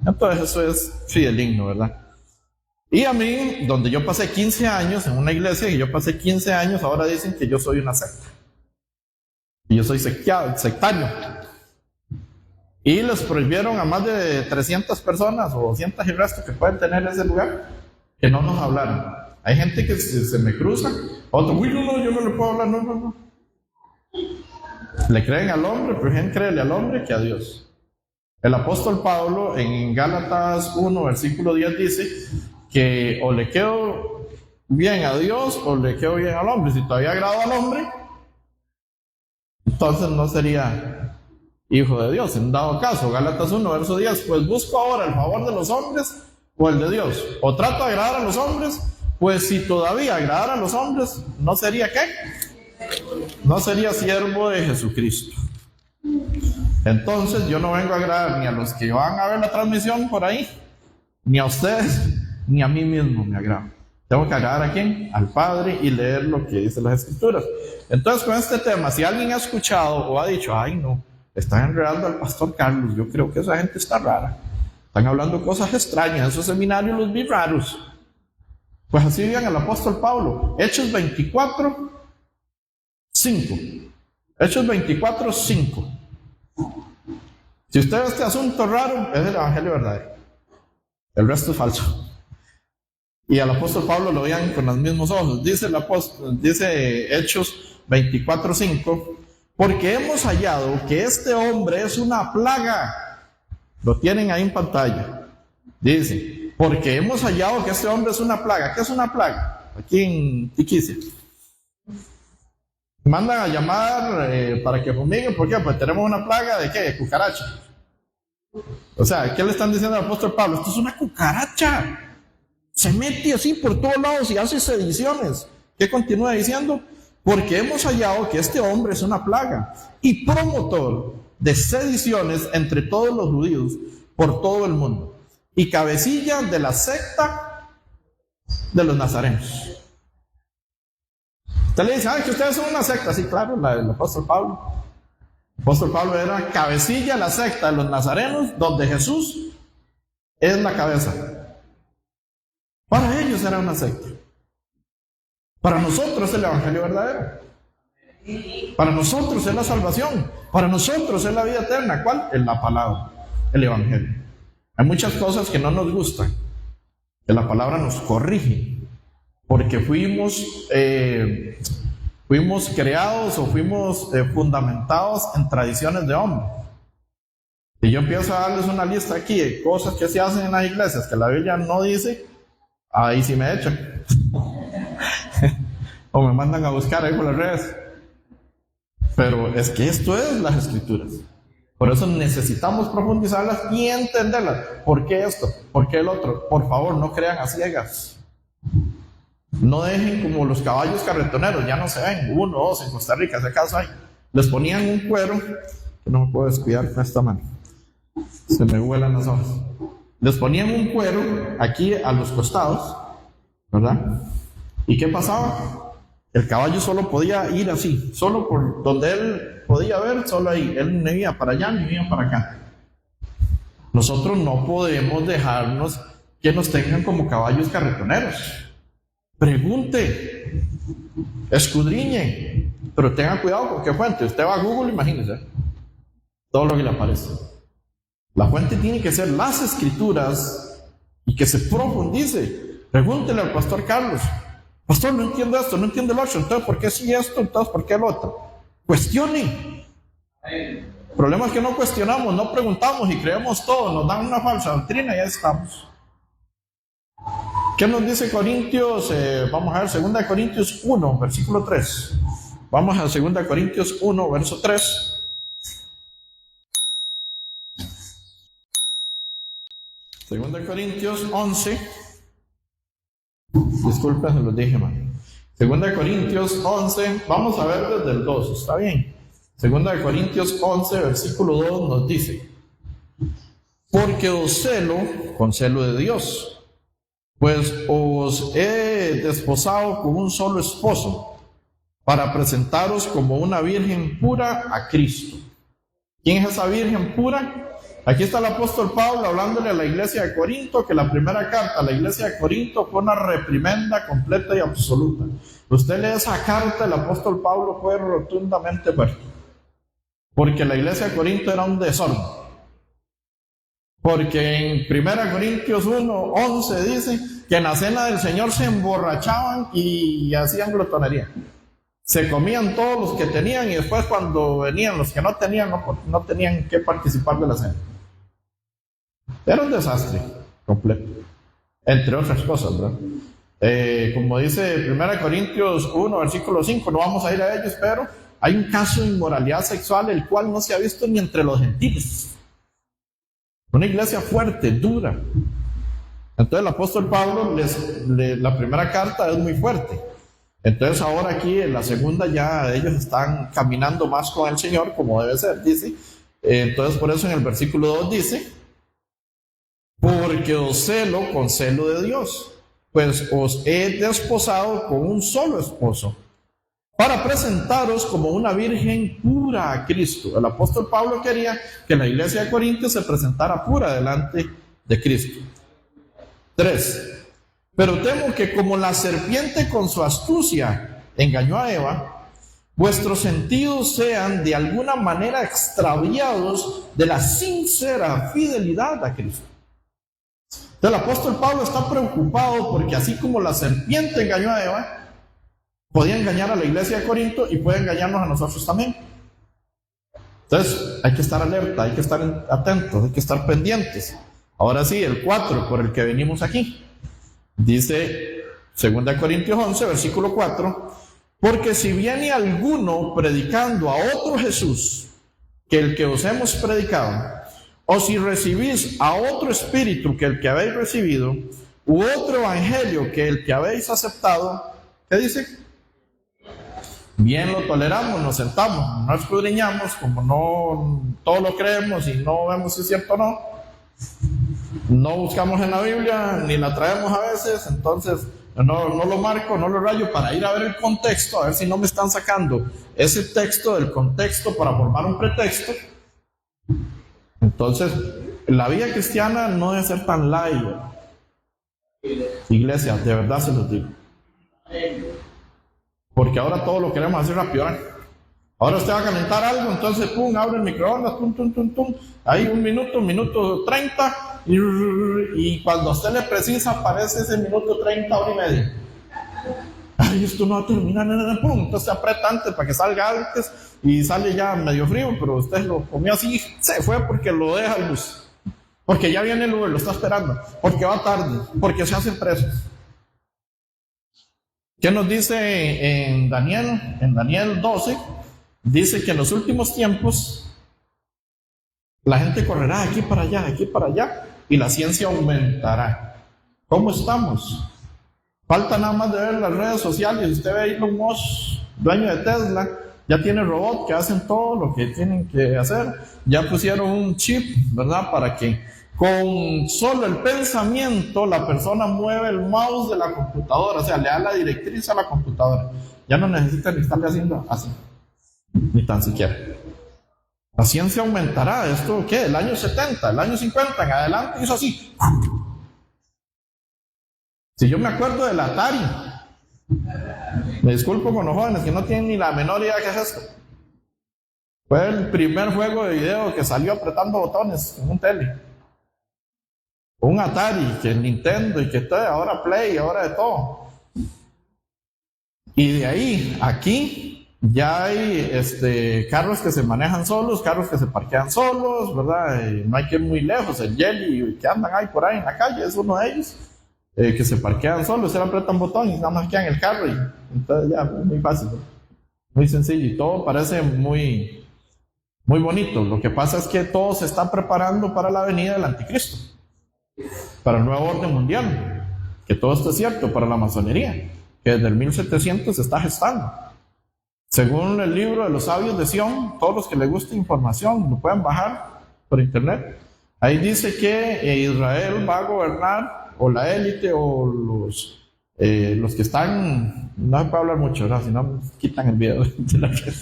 Entonces eso es fidedigno, ¿verdad? Y a mí, donde yo pasé 15 años, en una iglesia que yo pasé 15 años, ahora dicen que yo soy una secta. Y yo soy sectario. Y les prohibieron a más de 300 personas o 200 y resto que pueden tener ese lugar, que no nos hablaran. Hay gente que se me cruza, otro, uy, no, yo no le puedo hablar, no. Le creen al hombre, prefieren creerle al hombre que a Dios. El apóstol Pablo en Gálatas 1, versículo 10 dice que o le quedo bien a Dios o le quedo bien al hombre. Si todavía agrado al hombre, entonces no sería hijo de Dios. En dado caso, Gálatas 1, verso 10, pues busco ahora el favor de los hombres o el de Dios. O trato de agradar a los hombres, pues si todavía agradar a los hombres, ¿no sería qué? No sería siervo de Jesucristo. Entonces yo no vengo a agradar ni a los que van a ver la transmisión por ahí, ni a ustedes, ni a mí mismo me agrado. Tengo que agradar a quién? Al Padre, y leer lo que dice las Escrituras. Entonces con este tema, si alguien ha escuchado o ha dicho, ay no, están enredando al pastor Carlos, yo creo que esa gente está rara, están hablando cosas extrañas, esos seminarios los vi raros. Pues así digan al apóstol Pablo, Hechos 24, 5. Hechos 24, 5. Si usted ve este asunto raro, es el evangelio verdadero. El resto es falso. Y al apóstol Pablo lo veían con los mismos ojos. Dice Hechos 24, 5. Porque hemos hallado que este hombre es una plaga. Lo tienen ahí en pantalla. Dice, porque hemos hallado que este hombre es una plaga. ¿Qué es una plaga? Aquí en Tiquicia. Mandan a llamar para que fumiguen. ¿Por qué? Pues tenemos una plaga de ¿qué? De cucaracha. O sea, ¿qué le están diciendo al apóstol Pablo? Esto es una cucaracha. Se mete así por todos lados y hace sediciones. ¿Qué continúa diciendo? Porque hemos hallado que este hombre es una plaga y promotor de sediciones entre todos los judíos por todo el mundo y cabecilla de la secta de los nazarenos. Usted le dice, que ustedes son una secta. Sí, claro, la del apóstol Pablo. El apóstol Pablo era cabecilla de la secta de los nazarenos, donde Jesús es la cabeza. Para ellos era una secta. Para nosotros es el evangelio verdadero. Para nosotros es la salvación. Para nosotros es la vida eterna. ¿Cuál? Es la palabra, el evangelio. Hay muchas cosas que no nos gustan, que la palabra nos corrige, porque fuimos creados o fuimos fundamentados en tradiciones de hombre. Y yo empiezo a darles una lista aquí de cosas que se hacen en las iglesias que la Biblia no dice, ahí sí me echan. O me mandan a buscar ahí por las redes. Pero es que esto es las escrituras. Por eso necesitamos profundizarlas y entenderlas. ¿Por qué esto? ¿Por qué el otro? Por favor, no crean a ciegas. No dejen como los caballos carretoneros, ya no se ven, 1, 2 en Costa Rica, si acaso hay. Les ponían un cuero, que no me puedo descuidar con esta mano, se me vuelan las hojas. Les ponían un cuero aquí a los costados, ¿verdad? ¿Y qué pasaba? El caballo solo podía ir así, solo por donde él podía ver, solo ahí. Él ni iba para allá ni iba para acá. Nosotros no podemos dejarnos que nos tengan como caballos carretoneros. Pregunte, escudriñe, pero tenga cuidado con qué fuente. Usted va a Google, imagínese todo lo que le aparece. La fuente tiene que ser las escrituras y que se profundice. Pregúntele al pastor Carlos: pastor, no entiendo esto, no entiendo lo otro, entonces ¿por qué sí esto? Entonces ¿por qué lo otro? Cuestione. El problema es que no cuestionamos, no preguntamos y creemos todo, nos dan una falsa doctrina y ya estamos. ¿Qué nos dice Corintios? Vamos a ver, 2 Corintios 1, versículo 3. Vamos a 2 Corintios 1, verso 3. 2 Corintios 11. Disculpen, se los dije mal. 2 Corintios 11, vamos a ver desde el 2, ¿está bien? 2 Corintios 11, versículo 2 nos dice: porque os celo con celo de Dios, pues os he desposado con un solo esposo, para presentaros como una virgen pura a Cristo. ¿Quién es esa virgen pura? Aquí está el apóstol Pablo hablándole a la iglesia de Corinto, que la primera carta a la iglesia de Corinto fue una reprimenda completa y absoluta. Usted lee esa carta, el apóstol Pablo fue rotundamente fuerte, porque la iglesia de Corinto era un desorden. Porque en 1 Corintios 1, 11 dice que en la cena del Señor se emborrachaban y hacían glotonería. Se comían todos los que tenían y después cuando venían los que no tenían, no tenían que participar de la cena. Era un desastre completo, entre otras cosas, ¿verdad? Como dice 1 Corintios 1, versículo 5, no vamos a ir a ellos, pero hay un caso de inmoralidad sexual el cual no se ha visto ni entre los gentiles. Una iglesia fuerte, dura. Entonces el apóstol Pablo, la primera carta es muy fuerte. Entonces ahora aquí en la segunda ya ellos están caminando más con el Señor como debe ser, dice. Entonces por eso en el versículo 2 dice: porque os celo con celo de Dios, pues os he desposado con un solo esposo, para presentaros como una virgen pura a Cristo. El apóstol Pablo quería que la iglesia de Corinto se presentara pura delante de Cristo. 3. Pero temo que como la serpiente con su astucia engañó a Eva, vuestros sentidos sean de alguna manera extraviados de la sincera fidelidad a Cristo. Entonces el apóstol Pablo está preocupado porque así como la serpiente engañó a Eva, podía engañar a la iglesia de Corinto y puede engañarnos a nosotros también. Entonces hay que estar alerta, hay que estar atentos, hay que estar pendientes. Ahora sí, el 4 por el que venimos aquí. Dice 2 Corintios 11, versículo 4: porque si viene alguno predicando a otro Jesús que el que os hemos predicado, o si recibís a otro espíritu que el que habéis recibido, u otro evangelio que el que habéis aceptado, ¿qué dice? Bien lo toleramos, nos sentamos, no escudriñamos, como no todo lo creemos y no vemos si es cierto o no. No buscamos en la Biblia, ni la traemos a veces, entonces no lo marco, no lo rayo para ir a ver el contexto, a ver si no me están sacando ese texto del contexto para formar un pretexto. Entonces, la vida cristiana no debe ser tan light. Iglesia, de verdad se los digo. Porque ahora todo lo queremos hacer rápido, ¿eh? Ahora usted va a calentar algo, entonces pum, abre el microondas, tum. Ahí un minuto 30, y cuando a usted le precisa aparece ese minuto 30, hora y media. Ay, esto no va a terminar, pum, entonces se aprieta antes para que salga antes y sale ya medio frío, pero usted lo comió así, se fue porque lo deja el bus, porque ya viene el Uber, lo está esperando, porque va tarde, porque se hacen presos. ¿Qué nos dice en Daniel 12? dice que en los últimos tiempos la gente correrá aquí para allá, y la ciencia aumentará. ¿Cómo estamos? Falta nada más de ver las redes sociales. Usted ve a Elon Musk, dueño de Tesla, ya tiene robots que hacen todo lo que tienen que hacer. Ya pusieron un chip, ¿verdad? Para que con solo el pensamiento la persona mueve el mouse de la computadora, o sea, le da la directriz a la computadora. Ya no necesita ni estarle haciendo así, ni tan siquiera. La ciencia aumentará. ¿Esto qué? El año 70, el año 50, en adelante hizo así. Si yo me acuerdo del Atari, me disculpo con los jóvenes que no tienen ni la menor idea de qué es esto. Fue el primer juego de video que salió apretando botones en un tele. Un Atari, que Nintendo y que todo, ahora Play, ahora de todo. Y de ahí, aquí, ya hay carros que se manejan solos, carros que se parquean solos, ¿verdad? No hay que ir muy lejos. El Jelly, que andan ahí por ahí en la calle, es uno de ellos. Que se parquean solos, se le apretan botones, nada más quedan en el carro y entonces ya, muy fácil, ¿no? Muy sencillo y todo parece muy, muy bonito. Lo que pasa es que todo se está preparando para la venida del anticristo, para el nuevo orden mundial, que todo esto es cierto, para la masonería, que desde el 1700 se está gestando. Según el libro de los sabios de Sion, todos los que les guste información lo pueden bajar por internet. Ahí dice que Israel va a gobernar, o la élite, o los que están, no se puede hablar mucho, ¿verdad? Si no me quitan el video de la que,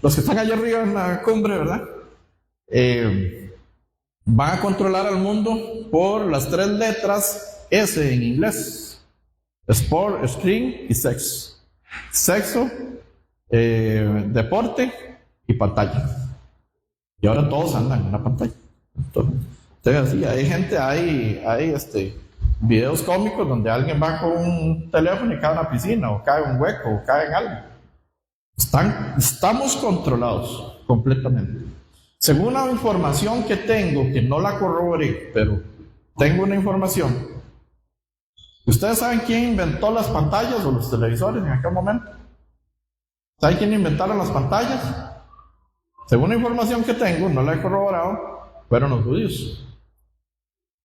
los que están allá arriba en la cumbre, ¿verdad? Van a controlar al mundo por las 3 letras S en inglés: Sport, Screen y Sex. Sexo, deporte y pantalla. Y ahora todos andan en la pantalla. Entonces, sí, hay gente, hay videos cómicos donde alguien va con un teléfono y cae en una piscina, o cae en un hueco, o cae en algo. Estamos controlados completamente. Según la información que tengo, que no la corroboré, pero tengo una información. ¿Ustedes saben quién inventó las pantallas o los televisores en aquel momento? ¿Saben quién inventaron las pantallas? Según la información que tengo, no la he corroborado, fueron los judíos.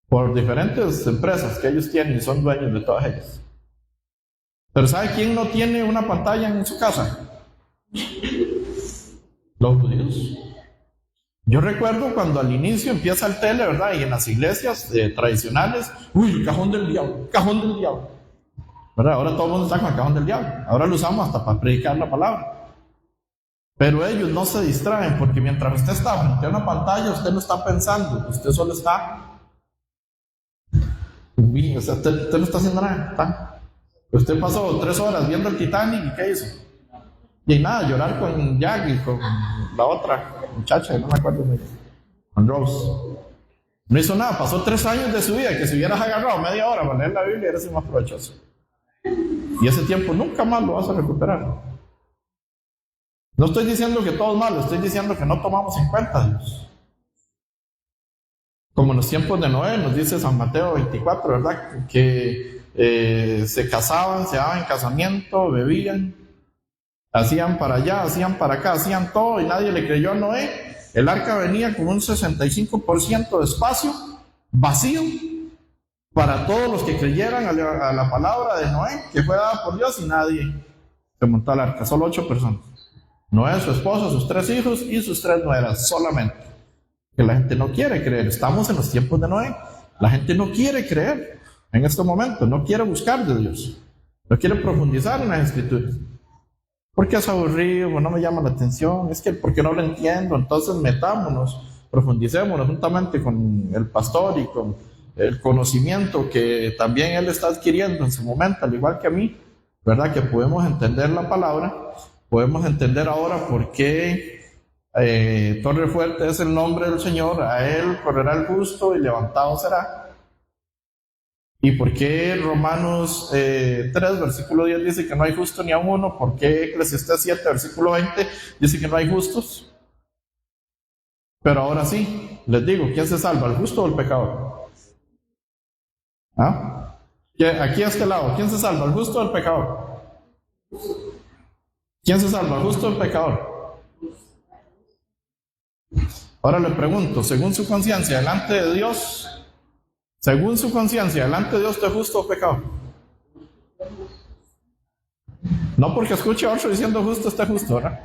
Por diferentes empresas que ellos tienen y son dueños de todas ellas. Pero ¿sabe quién no tiene una pantalla en su casa? Los judíos. Yo recuerdo cuando al inicio empieza el tele, ¿verdad? Y en las iglesias tradicionales, el cajón del diablo, cajón del diablo. ¿Verdad? Ahora todo el mundo está con el cajón del diablo. Ahora lo usamos hasta para predicar la palabra. Pero ellos no se distraen, porque mientras usted está frente a una pantalla, usted no está pensando, usted solo está... O sea, usted no está haciendo nada. ¿Está? Usted pasó 3 horas viendo el Titanic y ¿qué hizo? Y nada, llorar con Jack y con la otra muchacha, no me acuerdo muy bien, con Rose. No hizo nada, pasó 3 años de su vida, que si hubieras agarrado media hora para leer la Biblia, eres más provechoso. Y ese tiempo nunca más lo vas a recuperar. No estoy diciendo que todo es malo, estoy diciendo que no tomamos en cuenta a Dios. Como en los tiempos de Noé, nos dice San Mateo 24, ¿verdad? Que se casaban, se daban en casamiento, bebían, hacían para allá, hacían para acá, hacían todo y nadie le creyó a Noé. El arca venía con un 65% de espacio vacío para todos los que creyeran a la palabra de Noé, que fue dada por Dios, y nadie se montó al arca, solo 8 personas. Noé, su esposa, sus 3 hijos y sus 3 nueras, solamente. Que la gente no quiere creer. Estamos en los tiempos de Noé. La gente no quiere creer en este momento, no quiere buscar de Dios, no quiere profundizar en las escrituras. Porque es aburrido, no me llama la atención, es que porque no lo entiendo. Entonces metámonos, profundicémonos juntamente con el pastor y con el conocimiento que también él está adquiriendo en su momento, al igual que a mí, ¿verdad? Que podemos entender la palabra, podemos entender ahora por qué Torre Fuerte es el nombre del Señor, a él correrá el justo y levantado será. ¿Y por qué Romanos 3, versículo 10 dice que no hay justo ni a uno? ¿Por qué Eclesiastés 7, versículo 20 dice que no hay justos? Pero ahora sí, les digo, ¿quién se salva, el justo o el pecador? ¿Ah? Aquí a este lado, ¿quién se salva, el justo o el pecador? ¿Quién se salva, el justo o el pecador? Ahora le pregunto, según su conciencia delante de Dios, según su conciencia delante de Dios, ¿usted es justo o pecado? No porque escuche a otro diciendo justo, está justo, ¿verdad?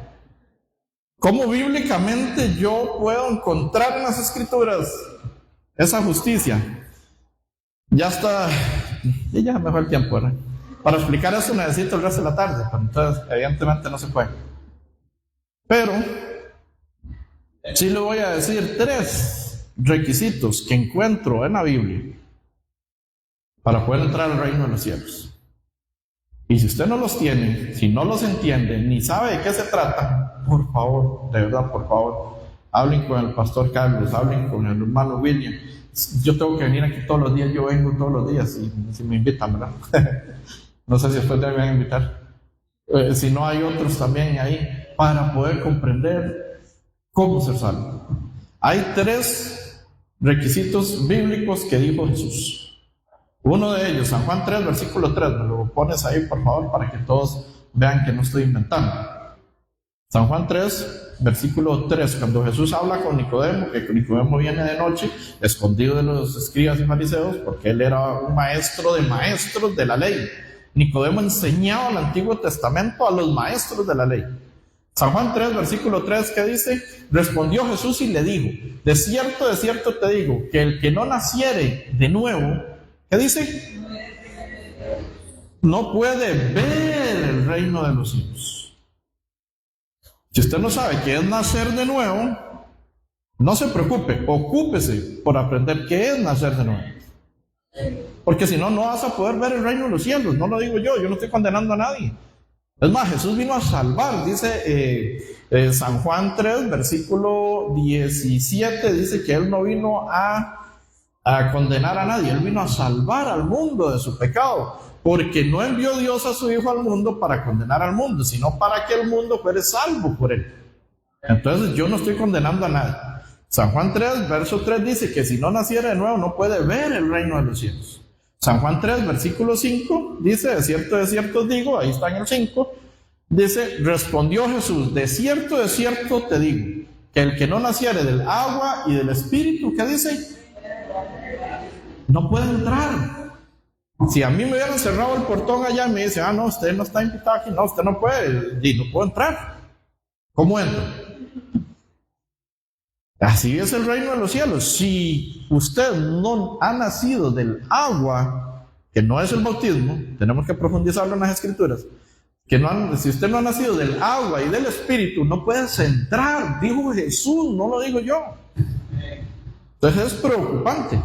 ¿Cómo bíblicamente yo puedo encontrar en las Escrituras esa justicia? Ya está, y ya me fue el tiempo, ¿verdad? Para explicar eso necesito el resto de la tarde, pero entonces evidentemente no se puede. Pero sí le voy a decir 3 requisitos que encuentro en la Biblia para poder entrar al reino de los cielos. Y si usted no los tiene, si no los entiende, ni sabe de qué se trata, por favor, de verdad, por favor, hablen con el pastor Carlos, hablen con el hermano William. Yo tengo que venir aquí todos los días, yo vengo todos los días, si me invitan, ¿verdad? No sé si después me van a invitar. Si no, hay otros también ahí, para poder comprender cómo ser salvo. Hay 3 requisitos bíblicos que dijo Jesús. Uno de ellos, San Juan 3, versículo 3, me lo pones ahí por favor para que todos vean que no estoy inventando. San Juan 3, versículo 3, cuando Jesús habla con Nicodemo, que Nicodemo viene de noche, escondido de los escribas y fariseos, porque él era un maestro de maestros de la ley. Nicodemo enseñaba el Antiguo Testamento a los maestros de la ley. San Juan 3, versículo 3, ¿qué dice? Respondió Jesús y le dijo, de cierto te digo, que el que no naciere de nuevo, ¿qué dice? No puede ver el reino de los cielos. Si usted no sabe qué es nacer de nuevo, no se preocupe, ocúpese por aprender qué es nacer de nuevo. Porque si no, no vas a poder ver el reino de los cielos. No lo digo yo no estoy condenando a nadie. Es más, Jesús vino a salvar, dice San Juan 3, versículo 17, dice que Él no vino a condenar a nadie, Él vino a salvar al mundo de su pecado, porque no envió Dios a su Hijo al mundo para condenar al mundo, sino para que el mundo fuera salvo por Él. Entonces yo no estoy condenando a nadie. San Juan 3, verso 3 dice que si no naciera de nuevo no puede ver el reino de los cielos. San Juan 3, versículo 5 dice, de cierto os digo, ahí está en el 5, dice, respondió Jesús, de cierto te digo, que el que no naciere del agua y del espíritu, ¿qué dice? No puede entrar. Si a mí me hubieran cerrado el portón allá y me dice, no, usted no está invitado aquí, no, usted no puede, y no puedo entrar. ¿Cómo entro? Así es el reino de los cielos. Si usted no ha nacido del agua, que no es el bautismo, tenemos que profundizarlo en las escrituras, si usted no ha nacido del agua y del espíritu, no puedes entrar, dijo Jesús, no lo digo yo. Entonces es preocupante.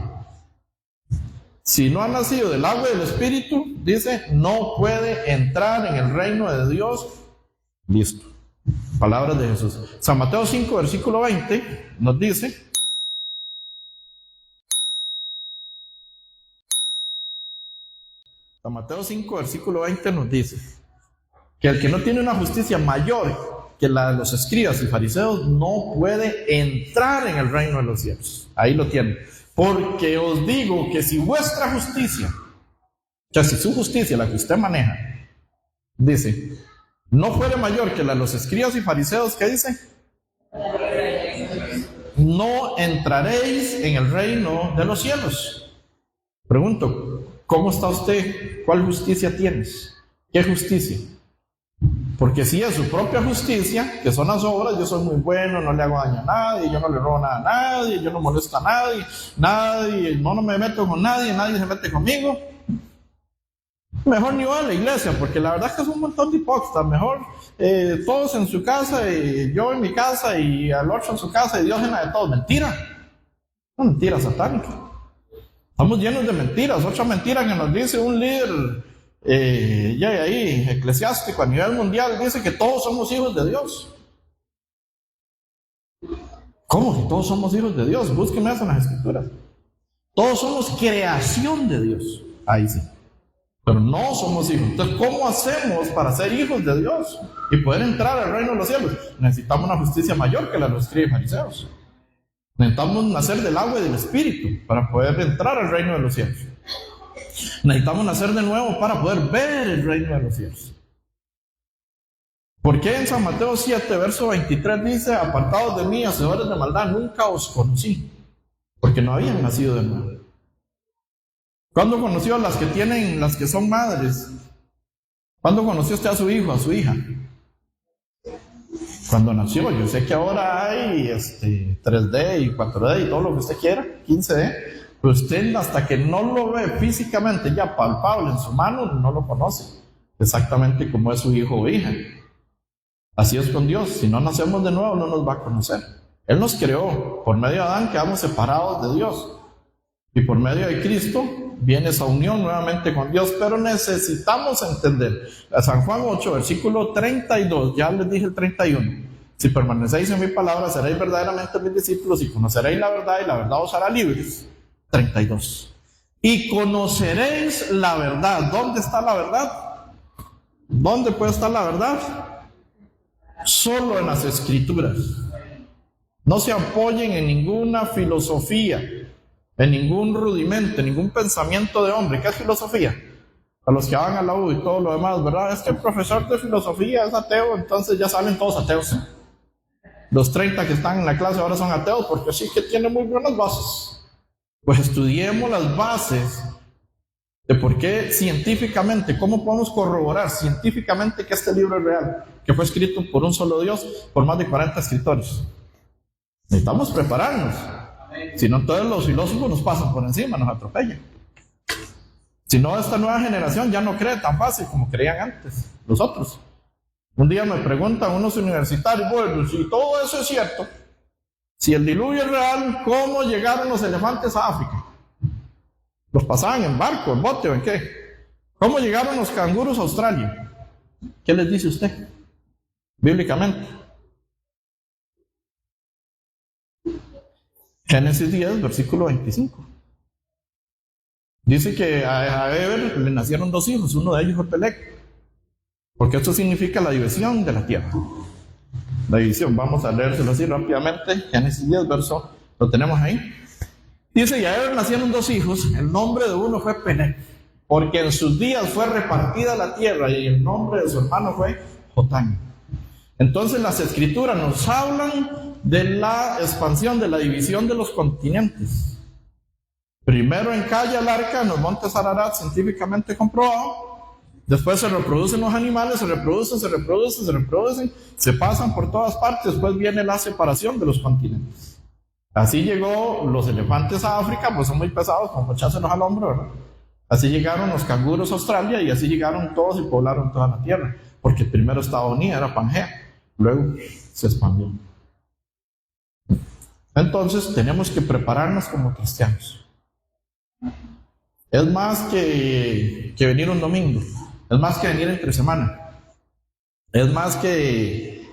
Si no ha nacido del agua y del espíritu, dice, no puede entrar en el reino de Dios. Listo. Palabras de Jesús. San Mateo 5, versículo 20, nos dice, San Mateo 5, versículo 20 nos dice, que el que no tiene una justicia mayor que la de los escribas y fariseos, no puede entrar en el reino de los cielos. Ahí lo tienen. Porque os digo que si vuestra justicia, o sea, si su justicia, la que usted maneja, dice, no fuere mayor que la de los escribas y fariseos, ¿qué dice? No entraréis en el reino de los cielos. Pregunto, ¿cómo está usted? ¿Cuál justicia tienes? ¿Qué justicia? Porque si es su propia justicia, que son las obras, yo soy muy bueno, no le hago daño a nadie, yo no le robo nada a nadie, yo no molesto a nadie, no me meto con nadie se mete conmigo. Mejor ni voy a la iglesia, porque la verdad es que es un montón de hipócritas. Mejor todos en su casa, y yo en mi casa, y al otro en su casa, y Dios en la de todos. Mentira. Una mentira satánica. Estamos llenos de mentiras. Otra mentira que nos dice un líder eclesiástico a nivel mundial, dice que todos somos hijos de Dios. ¿Cómo que todos somos hijos de Dios? Búsquenme eso en las escrituras. Todos somos creación de Dios. Ahí sí. Pero no somos hijos. Entonces, ¿cómo hacemos para ser hijos de Dios y poder entrar al reino de los cielos? Necesitamos una justicia mayor que la de los escribas y fariseos. Necesitamos nacer del agua y del espíritu para poder entrar al reino de los cielos. Necesitamos nacer de nuevo para poder ver el reino de los cielos. ¿Por qué en San Mateo 7, verso 23 dice: apartados de mí, hacedores de maldad, nunca os conocí? Porque no habían nacido de nuevo. ¿Cuándo conoció a las que son madres? ¿Cuándo conoció usted a su hijo, a su hija? Cuando nació. Yo sé que ahora hay 3D y 4D y todo lo que usted quiera, 15D, pero usted hasta que no lo ve físicamente ya palpable en su mano, no lo conoce exactamente como es su hijo o hija. Así es con Dios. Si no nacemos de nuevo, no nos va a conocer. Él nos creó. Por medio de Adán quedamos separados de Dios. Y por medio de Cristo viene esa unión nuevamente con Dios. Pero necesitamos entender. A San Juan 8, versículo 32. Ya les dije el 31. Si permanecéis en mi palabra, seréis verdaderamente mis discípulos y conoceréis la verdad, y la verdad os hará libres. 32. Y conoceréis la verdad. ¿Dónde está la verdad? ¿Dónde puede estar la verdad? Solo en las Escrituras. No se apoyen en ninguna filosofía, en ningún rudimento, en ningún pensamiento de hombre. ¿Qué es filosofía? A los que van a la U y todo lo demás, ¿verdad? Es que el profesor de filosofía es ateo, entonces ya salen todos ateos. Los 30 que están en la clase ahora son ateos porque sí que tienen muy buenas bases. Pues estudiemos las bases de por qué científicamente, cómo podemos corroborar científicamente que este libro es real, que fue escrito por un solo Dios, por más de 40 escritores. Necesitamos prepararnos. Si no, todos los filósofos nos pasan por encima, nos atropellan. Si no, esta nueva generación ya no cree tan fácil como creían antes los otros. Un día me preguntan unos universitarios: bueno, si todo eso es cierto, si el diluvio es real, ¿cómo llegaron los elefantes a África? ¿Los pasaban en barco, en bote o en qué? ¿Cómo llegaron los canguros a Australia? ¿Qué les dice usted bíblicamente? Génesis 10, versículo 25. Dice que a Eber le nacieron 2 hijos, uno de ellos fue Peleg, porque esto significa la división de la tierra. La división, vamos a leérselo así rápidamente. Génesis 10, verso, lo tenemos ahí. Dice: y a Eber nacieron 2 hijos, el nombre de uno fue Peleg, porque en sus días fue repartida la tierra, y el nombre de su hermano fue Jotán. Entonces las Escrituras nos hablan de la expansión, de la división de los continentes. Primero encalla el arca en los montes Ararat, científicamente comprobado. Después se reproducen los animales, se reproducen, se pasan por todas partes. Después viene la separación de los continentes. Así llegó los elefantes a África, pues son muy pesados, como echárselos al hombro, ¿verdad? Así llegaron los canguros a Australia, y así llegaron todos y poblaron toda la tierra. Porque primero estaba unida, era Pangea, luego se expandió. Entonces tenemos que prepararnos como cristianos. Es más que venir un domingo, es más que venir entre semana, es más que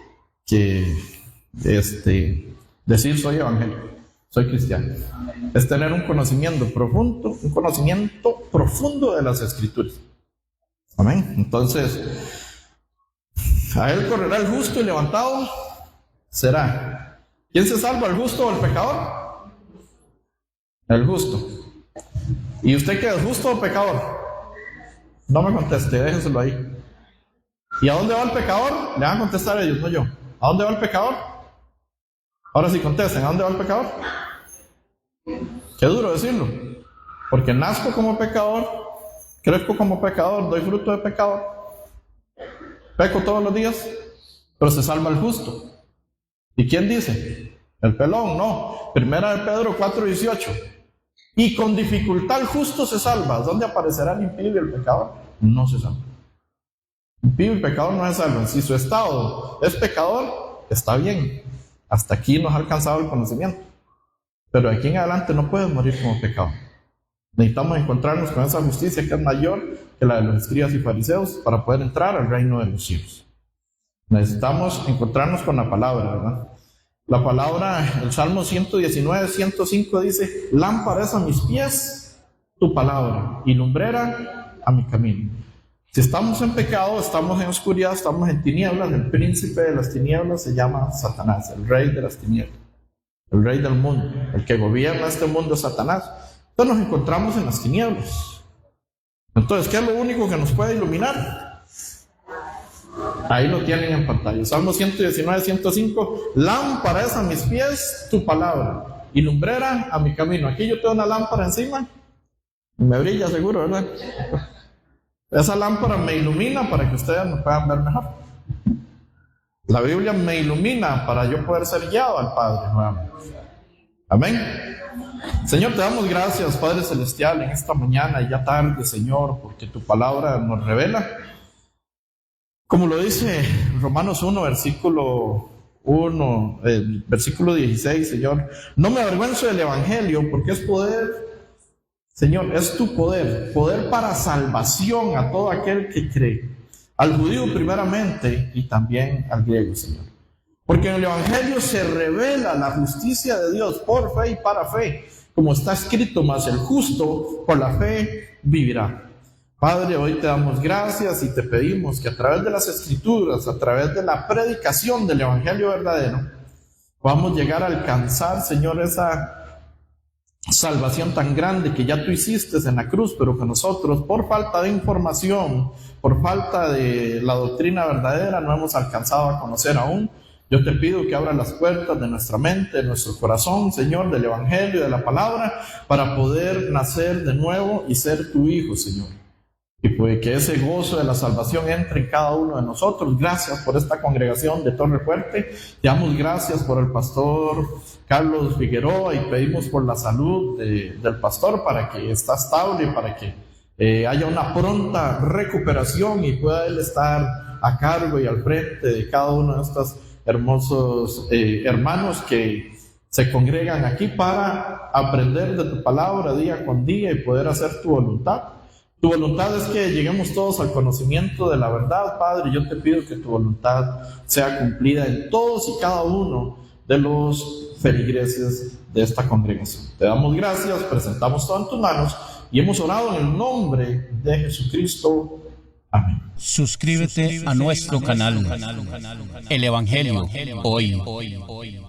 decir soy evangélico, soy cristiano. Es tener un conocimiento profundo de las Escrituras. Amén. Entonces, a él correrá el justo y levantado será. ¿Quién se salva, el justo o el pecador? El justo. ¿Y usted qué es, justo o pecador? No me conteste, déjenselo ahí. ¿Y a dónde va el pecador? Le van a contestar ellos, no yo. ¿A dónde va el pecador? Ahora sí contesten, ¿a dónde va el pecador? Qué duro decirlo, porque nazco como pecador, crezco como pecador, doy fruto de pecador, peco todos los días, pero se salva el justo. ¿Y quién dice? El pelón, no. Primera de Pedro 4:18. Y con dificultad el justo se salva. ¿Dónde aparecerá el impío y el pecador? No se salva. Impío y pecador no se salvan. Si su estado es pecador, está bien. Hasta aquí nos ha alcanzado el conocimiento. Pero de aquí en adelante no puedes morir como pecador. Necesitamos encontrarnos con esa justicia que es mayor que la de los escribas y fariseos para poder entrar al reino de los cielos. Necesitamos encontrarnos con la palabra, ¿verdad? La palabra, el Salmo 119, 105 dice: lámpara es a mis pies tu palabra y lumbrera a mi camino. Si estamos en pecado, estamos en oscuridad, estamos en tinieblas. El príncipe de las tinieblas se llama Satanás, el rey de las tinieblas, el rey del mundo, el que gobierna este mundo es Satanás. Entonces nos encontramos en las tinieblas. Entonces, ¿qué es lo único que nos puede iluminar? Ahí lo tienen en pantalla. Salmo 119, 105. Lámpara es a mis pies tu palabra y lumbrera a mi camino. Aquí yo tengo una lámpara encima. Me brilla seguro, ¿verdad? Esa lámpara me ilumina para que ustedes me puedan ver mejor. La Biblia me ilumina para yo poder ser guiado al Padre nuevamente. Amén. Señor, te damos gracias, Padre Celestial, en esta mañana y ya tarde, Señor, porque tu palabra nos revela. Como lo dice Romanos 1, versículo 1, versículo 16, Señor, no me avergüenzo del Evangelio porque es poder, Señor, es tu poder, poder para salvación a todo aquel que cree, al judío primeramente y también al griego, Señor. Porque en el Evangelio se revela la justicia de Dios por fe y para fe, como está escrito, mas el justo por la fe vivirá. Padre, hoy te damos gracias y te pedimos que a través de las Escrituras, a través de la predicación del Evangelio verdadero, podamos llegar a alcanzar, Señor, esa salvación tan grande que ya tú hiciste en la cruz, pero que nosotros, por falta de información, por falta de la doctrina verdadera, no hemos alcanzado a conocer aún. Yo te pido que abras las puertas de nuestra mente, de nuestro corazón, Señor, del Evangelio, de la palabra, para poder nacer de nuevo y ser tu hijo, Señor. Y pues que ese gozo de la salvación entre en cada uno de nosotros. Gracias por esta congregación de Torre Fuerte. Te damos gracias por el pastor Carlos Figueroa y pedimos por la salud del pastor para que esté estable, para que haya una pronta recuperación y pueda él estar a cargo y al frente de cada uno de estos hermosos hermanos que se congregan aquí para aprender de tu palabra día con día y poder hacer tu voluntad. Tu voluntad es que lleguemos todos al conocimiento de la verdad, Padre. Yo te pido que tu voluntad sea cumplida en todos y cada uno de los feligreses de esta congregación. Te damos gracias, presentamos todo en tus manos y hemos orado en el nombre de Jesucristo. Amén. Suscríbete a nuestro canal, El Evangelio Hoy.